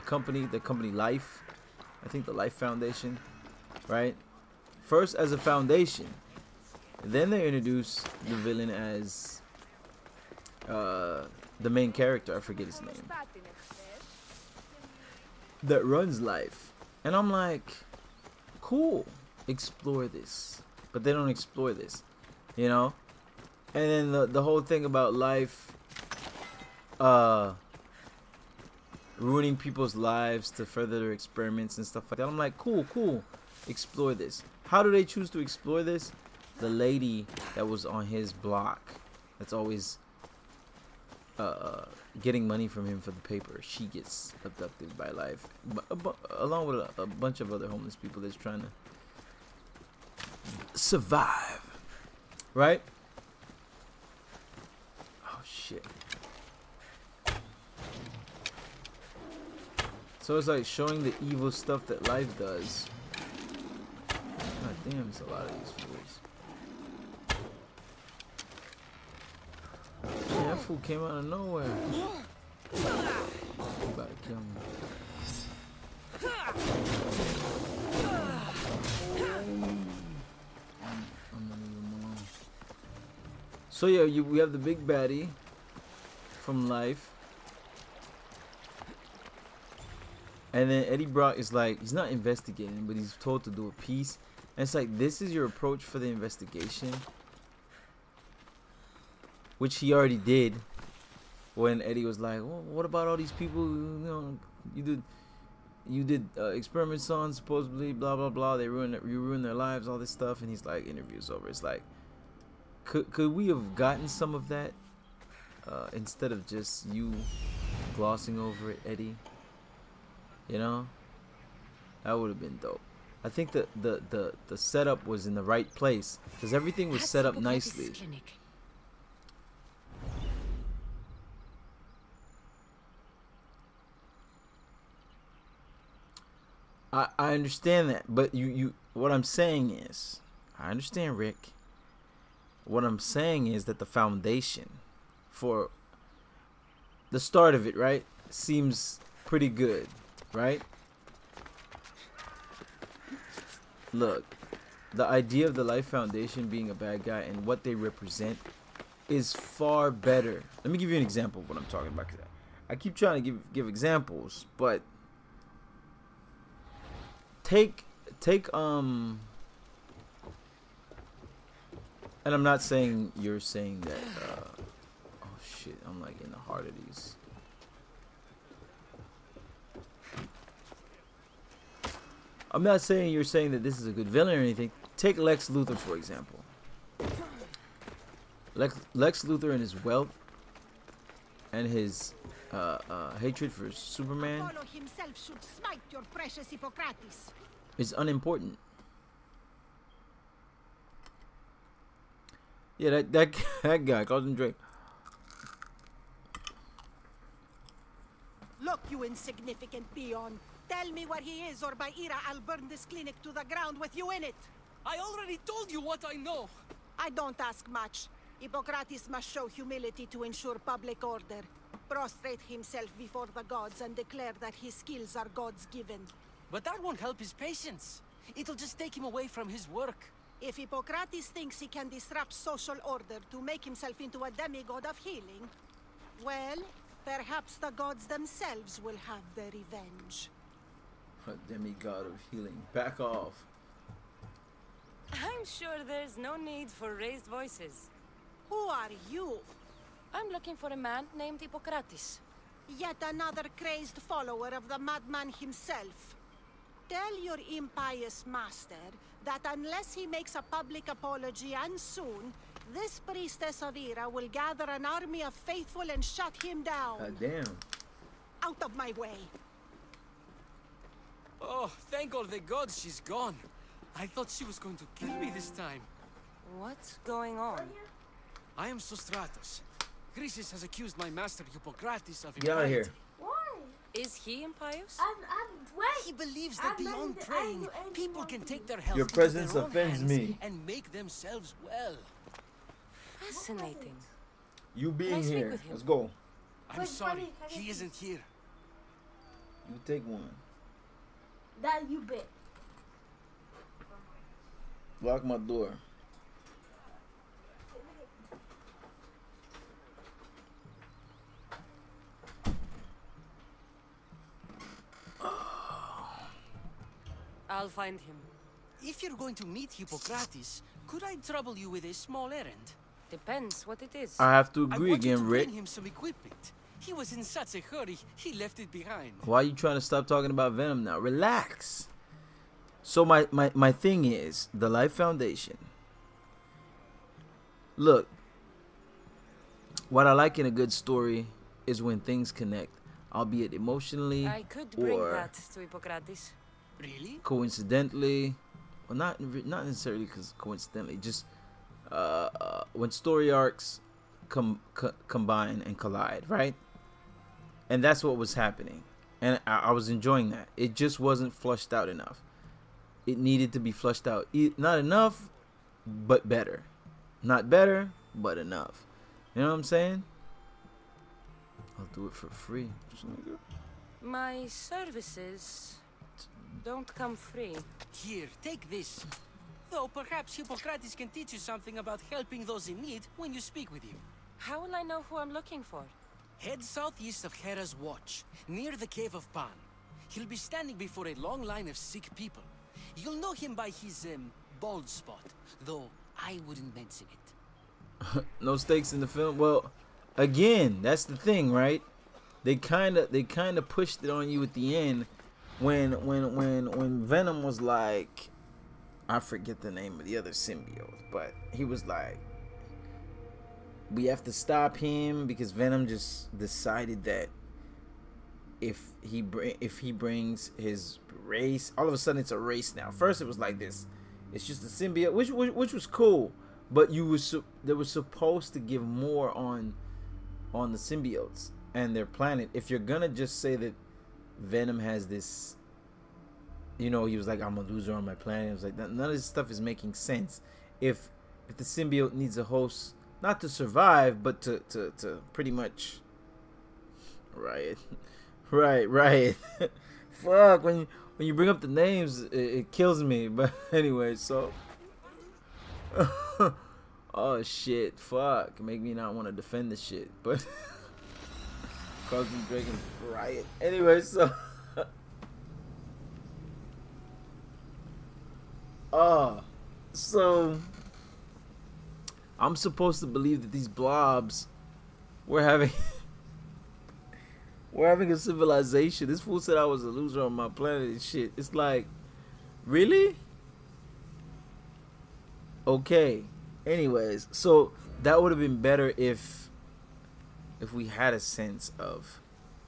company, the company Life, I think the Life Foundation, right? First as a foundation, then they introduce the villain as the main character, I forget his name, that runs Life. And I'm like, cool, explore this. But they don't explore this, you know? And then the whole thing about Life ruining people's lives to further their experiments and stuff like that. I'm like, cool, explore this. How do they choose to explore this? The lady that was on his block, that's always getting money from him for the paper, she gets abducted by Life, along with a bunch of other homeless people that's trying to survive, right? Oh shit. So it's like showing the evil stuff that Life does. God damn, it's a lot of these fools. Man, that fool came out of nowhere. You about to kill me. I'm gonna leave him alone. So yeah, we have the big baddie from Life. And then Eddie Brock is like, he's not investigating, but he's told to do a piece. And it's like, this is your approach for the investigation, which he already did when Eddie was like, well, what about all these people, you know, you did experiments on, supposedly, blah blah blah, you ruined their lives, all this stuff. And he's like, interview's over. It's like, could we have gotten some of that instead of just you glossing over it, Eddie? You know, that would have been dope. I think the setup was in the right place because everything was set up nicely. Clinic. I understand that, but you what I'm saying is, I understand, Rick. What I'm saying is that the foundation for the start of it, right, seems pretty good, right? Look, the idea of the Life Foundation being a bad guy and what they represent is far better. Let me give you an example of what I'm talking about. 'Cause I keep trying to give examples, but take and I'm not saying you're saying that oh shit, I'm like in the heart of these. I'm not saying you're saying that this is a good villain or anything. Take Lex Luthor, for example. Lex Luthor and his wealth and his hatred for Superman Apollo himself should smite your precious Hippocrates. is unimportant. Yeah, that guy calls him Drake. Look, you insignificant peon. Tell me where he is, or by Ira, I'll burn this clinic to the ground with you in it. I already told you what I know. I don't ask much. Hippocrates must show humility to ensure public order. Prostrate himself before the gods and declare that his skills are gods given. But that won't help his patients. It'll just take him away from his work. If Hippocrates thinks he can disrupt social order to make himself into a demigod of healing, well, perhaps the gods themselves will have their revenge. A demigod of healing. Back off. I'm sure there's no need for raised voices. Who are you? I'm looking for a man named Hippocrates. Yet another crazed follower of the madman himself. Tell your impious master that unless he makes a public apology, and soon, this priestess of Ira will gather an army of faithful and shut him down. God damn. Out of my way. Oh, thank all the gods she's gone. I thought she was going to kill me this time. What's going on? I am Sostratus. Chrysis has accused my master Hippocrates of Get out of here. Why? Is he impious? He Wait. believes that beyond I praying, do anything people can take their health Your into presence their own offends hands me. and make themselves well. Fascinating. You being Can I speak here. with him? Let's go. I'm Wait, sorry, buddy, can I he isn't here. You take one. That you bit. Lock my door. I'll find him. If you're going to meet Hippocrates, could I trouble you with a small errand? Depends what it is. I have to I agree want you again, to Rick. bring him some equipment. He was in such a hurry, he left it behind. Why are you trying to stop talking about Venom now? Relax. So my thing is the Life Foundation. Look, what I like in a good story is when things connect, albeit emotionally I could bring or that to Hippocrates. Really? coincidentally. Well, not necessarily because coincidentally, just when story arcs combine and collide, right? And that's what was happening, and I was enjoying that. It just wasn't flushed out enough. It needed to be flushed out. Not enough, but better. Not better, but enough. You know what I'm saying? I'll do it for free. My services don't come free. Here, take this. Though perhaps Hippocrates can teach you something about helping those in need when you speak with him. How will I know who I'm looking for? Head southeast of Hera's Watch, near the Cave of Pan. He'll be standing before a long line of sick people. You'll know him by his, bald spot, though I wouldn't mention it. No stakes in the film. Well, again, that's the thing, right? They kind of pushed it on you at the end when Venom was like, I forget the name of the other symbiote, but he was like, we have to stop him because Venom just decided that if he brings his race, all of a sudden it's a race now. First it was like this, it's just a symbiote, which was cool, but they were supposed to give more on the symbiotes and their planet. If you're gonna just say that Venom has this, you know, he was like, I'm a loser on my planet. It was like, none of this stuff is making sense. If the symbiote needs a host, not to survive, but to pretty much, right. Fuck, when you bring up the names, it kills me. But anyway, so oh shit, fuck, make me not want to defend this shit, but causing Dragon riot. Anyway, so so I'm supposed to believe that these blobs were having a civilization. This fool said I was a loser on my planet and shit. It's like, really? Okay. Anyways, so that would have been better if we had a sense of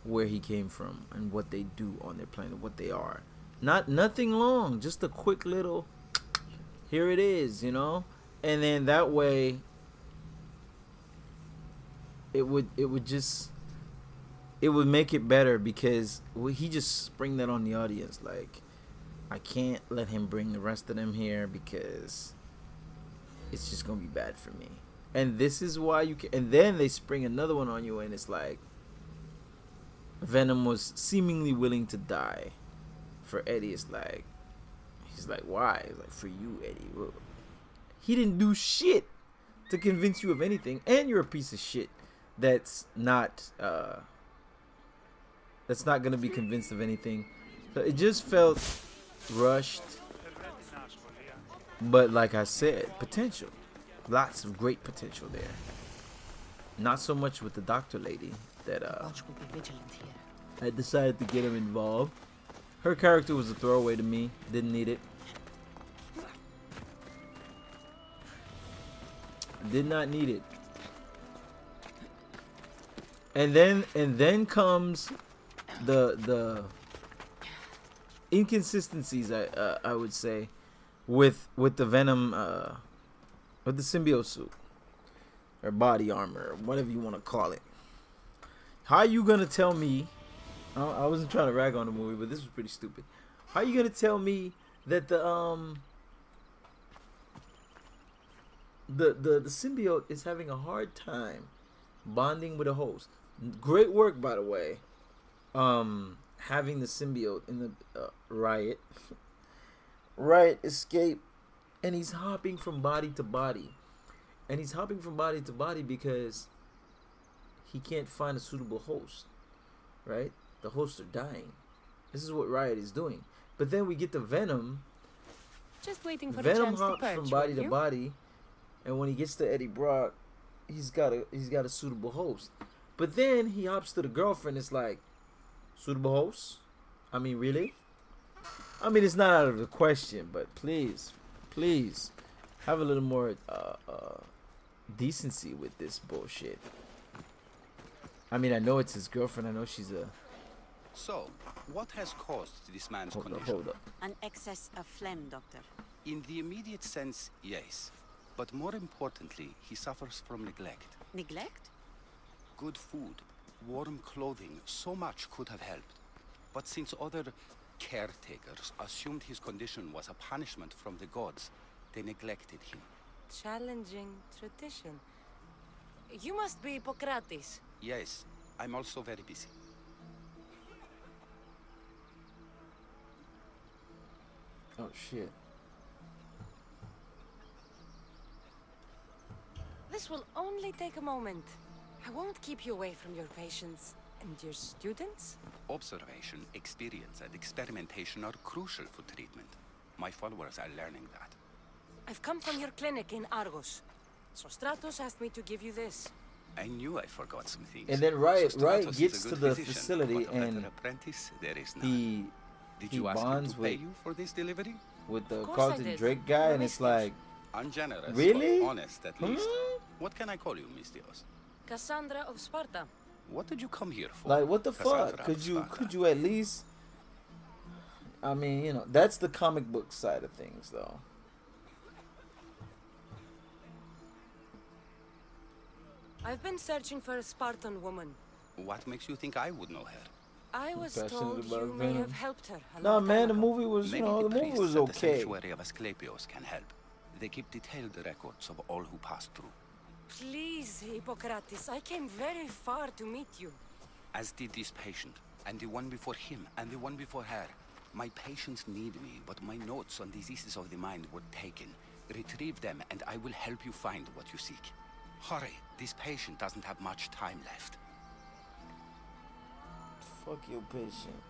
where he came from and what they do on their planet, what they are. Nothing long, just a quick little, here it is, you know? And then that way it would make it better, because he just spring that on the audience. Like, I can't let him bring the rest of them here because it's just gonna be bad for me. And this is why you can. And then they spring another one on you, and it's like Venom was seemingly willing to die for Eddie. It's like, he's like, why? It's like, for you, Eddie. Well, he didn't do shit to convince you of anything, and you're a piece of shit that's not gonna be convinced of anything. So it just felt rushed, but like I said, potential, lots of great potential there. Not so much with the doctor lady that I decided to get him involved. Her character was a throwaway to me. Didn't need it. Did not need it. And then comes the inconsistencies, I would say, with the Venom, with the symbiote suit or body armor, or whatever you want to call it. How are you gonna tell me? I wasn't trying to rag on the movie, but this was pretty stupid. How are you gonna tell me that the symbiote is having a hard time bonding with a host? Great work, by the way. Having the symbiote in the riot escape, and he's hopping from body to body, because he can't find a suitable host, right? The hosts are dying. This is what Riot is doing. But then we get to Venom. Just waiting for Venom a chance to hops perch, from body will to you? body, and when he gets to Eddie Brock, he's got a suitable host. But then he hops to the girlfriend. It's like, suitable host? I mean, really? I mean, it's not out of the question, but please have a little more decency with this bullshit. I mean, I know it's his girlfriend. I know she's a... So, what has caused this man's condition? Hold up. An excess of phlegm, Doctor. In the immediate sense, yes. But more importantly, he suffers from neglect. Neglect? Good food, warm clothing, so much could have helped. But since other caretakers assumed his condition was a punishment from the gods, they neglected him. Challenging tradition. You must be Hippocrates. Yes, I'm also very busy. Oh, shit. This will only take a moment. I won't keep you away from your patients. And your students? Observation, experience, and experimentation are crucial for treatment. My followers are learning that. I've come from your clinic in Argos. So Stratos asked me to give you this. I knew I forgot some things. And then Riot Stratos is gets a to good the physician, facility, but a better and apprentice there is none. Did you ask him bonds to pay with you for this delivery? the Of course I Carlton did. Drake guy, and it's like, Ungenerous, really? but honest at least. What can I call you, Miss Dios? Cassandra of Sparta. What did you come here for? Like, what the 'Cause I'll fuck? grab Could you at least? I mean, you know, that's the comic book side of things, though. I've been searching for a Spartan woman. What makes you think I would know her? I was Passionate told about you may Venom. have helped her. A No, long man, time the ago. movie was, Maybe you know, the movie priests was at the okay. sanctuary of Asclepios can help. They keep detailed records of all who passed through. Please, Hippocrates, I came very far to meet you. As did this patient, and the one before him, and the one before her. My patients need me, but my notes on diseases of the mind were taken. Retrieve them, and I will help you find what you seek. Hurry, this patient doesn't have much time left. Fuck your patient.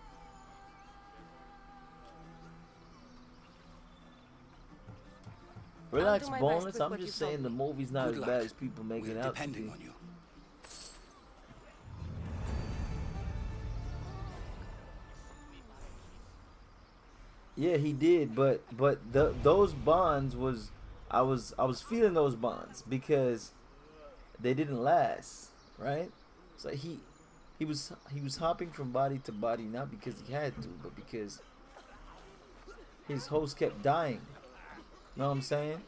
Relax, do my best bonus. with I'm what just you told saying the me. movie's not Good as luck. bad as people make it We're out to depending be. on you. Yeah, he did, but those bonds was I was feeling those bonds because they didn't last, right? So he was hopping from body to body not because he had to, but because his host kept dying. Know what I'm saying?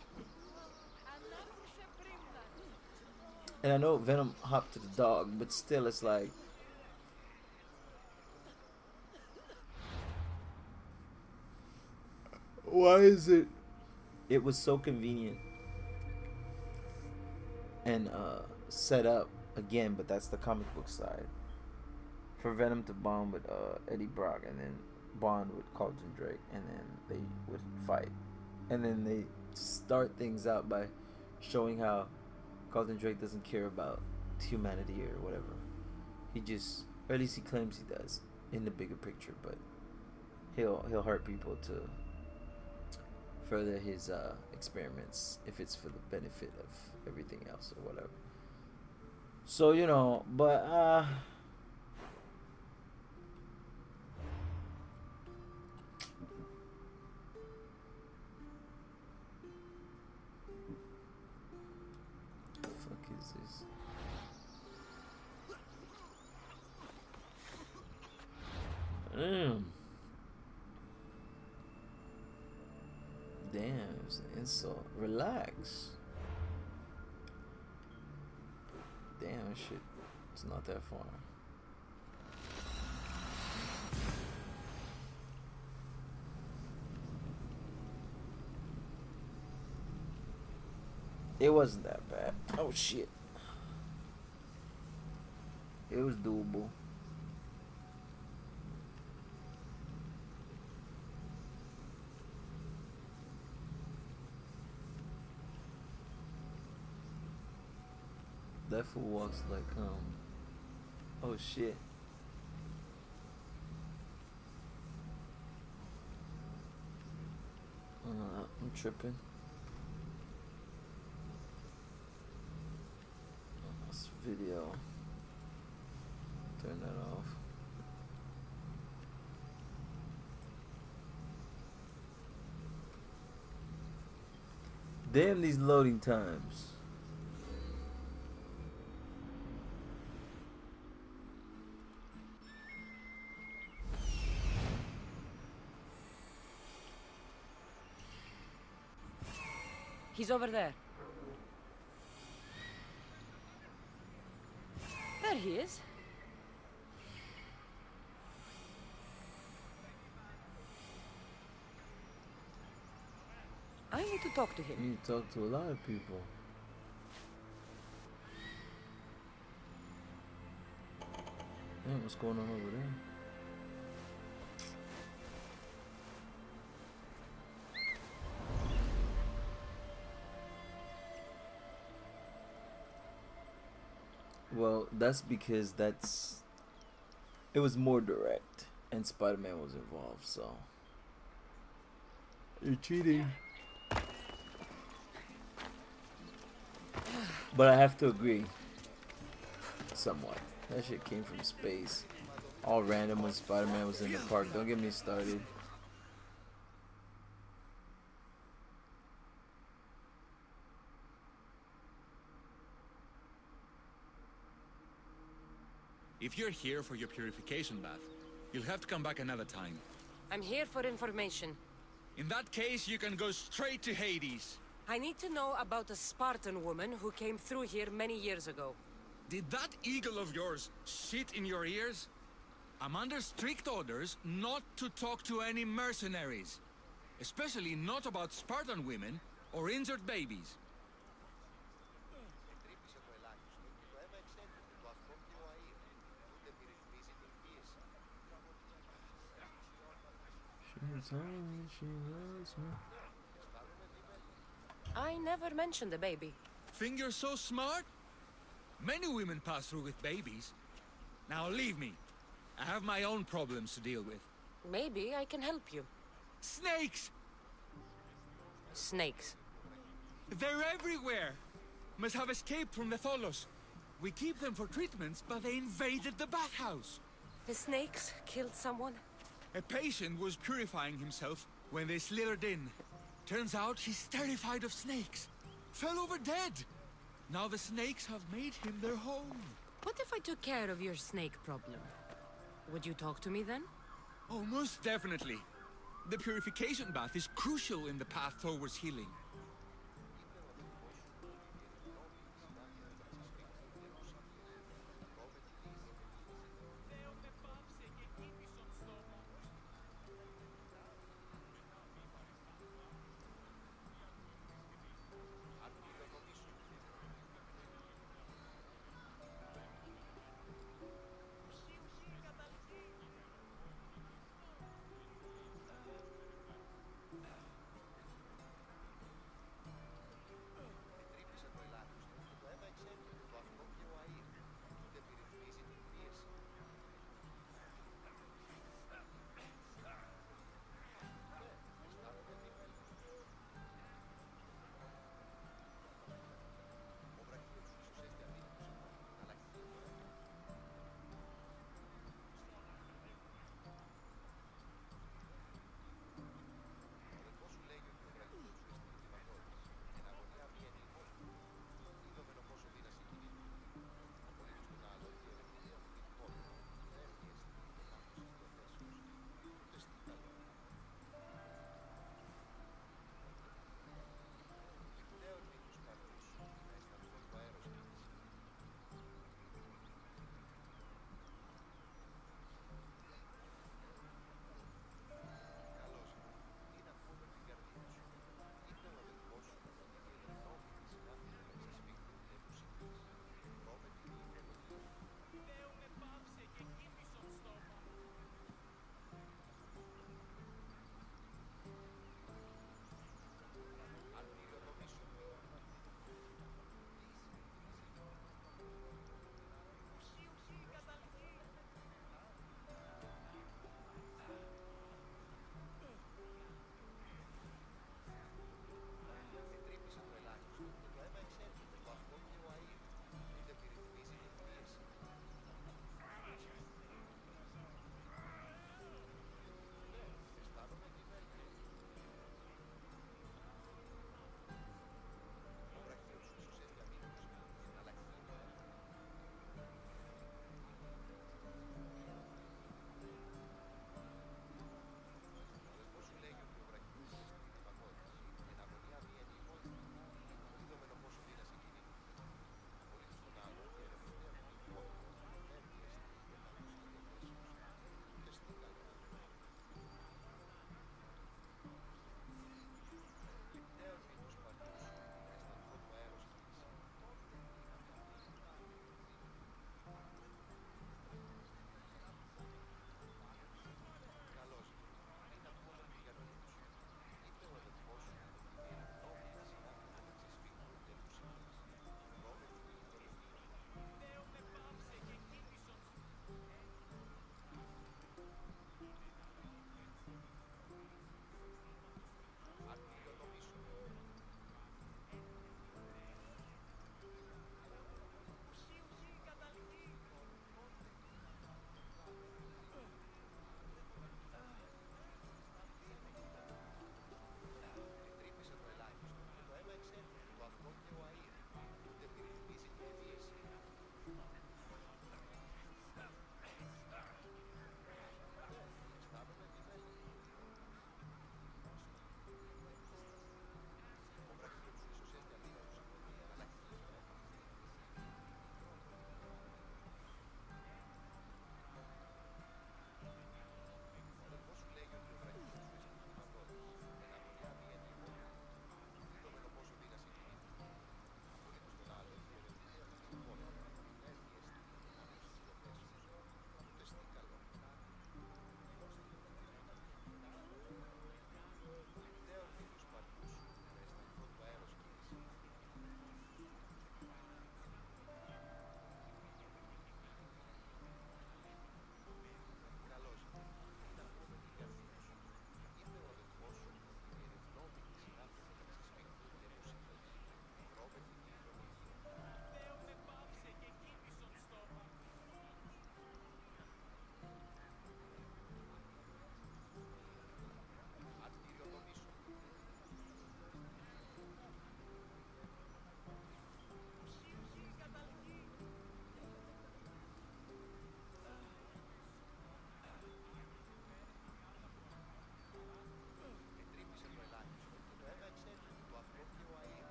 And I know Venom hopped to the dog, but still it's like why is it? It was so convenient and set up again, but that's the comic book side. For Venom to bond with Eddie Brock and then bond with Carlton Drake, and then they would fight, and then they start things out by showing how Carlton Drake doesn't care about humanity or whatever. He just, or at least he claims he does in the bigger picture, but he'll hurt people to further his experiments if it's for the benefit of everything else or whatever. So, you know, but the fuck is this? Damn, it was an insult. Relax. Damn, shit. It's not that far. It wasn't that bad. Oh shit. It was doable. That fool walks like oh shit. I'm tripping. This video. Turn that off. Damn these loading times. He's over there. There he is. I need to talk to him. You need to talk to a lot of people. Damn, what's going on over there? Well, that's because it was more direct, and Spider-Man was involved, so you're cheating. But I have to agree, somewhat. That shit came from space, all random when Spider-Man was in the park. Don't get me started. If you're here for your purification bath, you'll have to come back another time. I'm here for information. In that case, you can go straight to Hades. I need to know about a Spartan woman who came through here many years ago. Did that eagle of yours shit in your ears? I'm under strict orders not to talk to any mercenaries. Especially not about Spartan women or injured babies. I never mentioned a baby. Think you're so smart? Many women pass through with babies. Now leave me. I have my own problems to deal with. Maybe I can help you. Snakes! Snakes? They're everywhere! Must have escaped from the Tholos. We keep them for treatments, but they invaded the bathhouse. The snakes killed someone? A patient was purifying himself when they slithered in. Turns out he's terrified of snakes. Fell over dead. Now the snakes have made him their home. What if I took care of your snake problem? Would you talk to me then? Oh, most definitely. The purification bath is crucial in the path towards healing.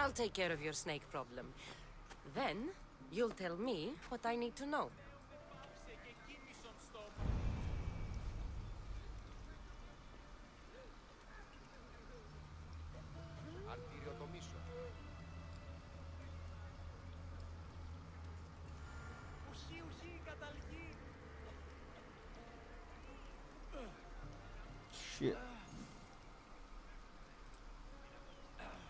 I'll take care of your snake problem. Then, you'll tell me what I need to know.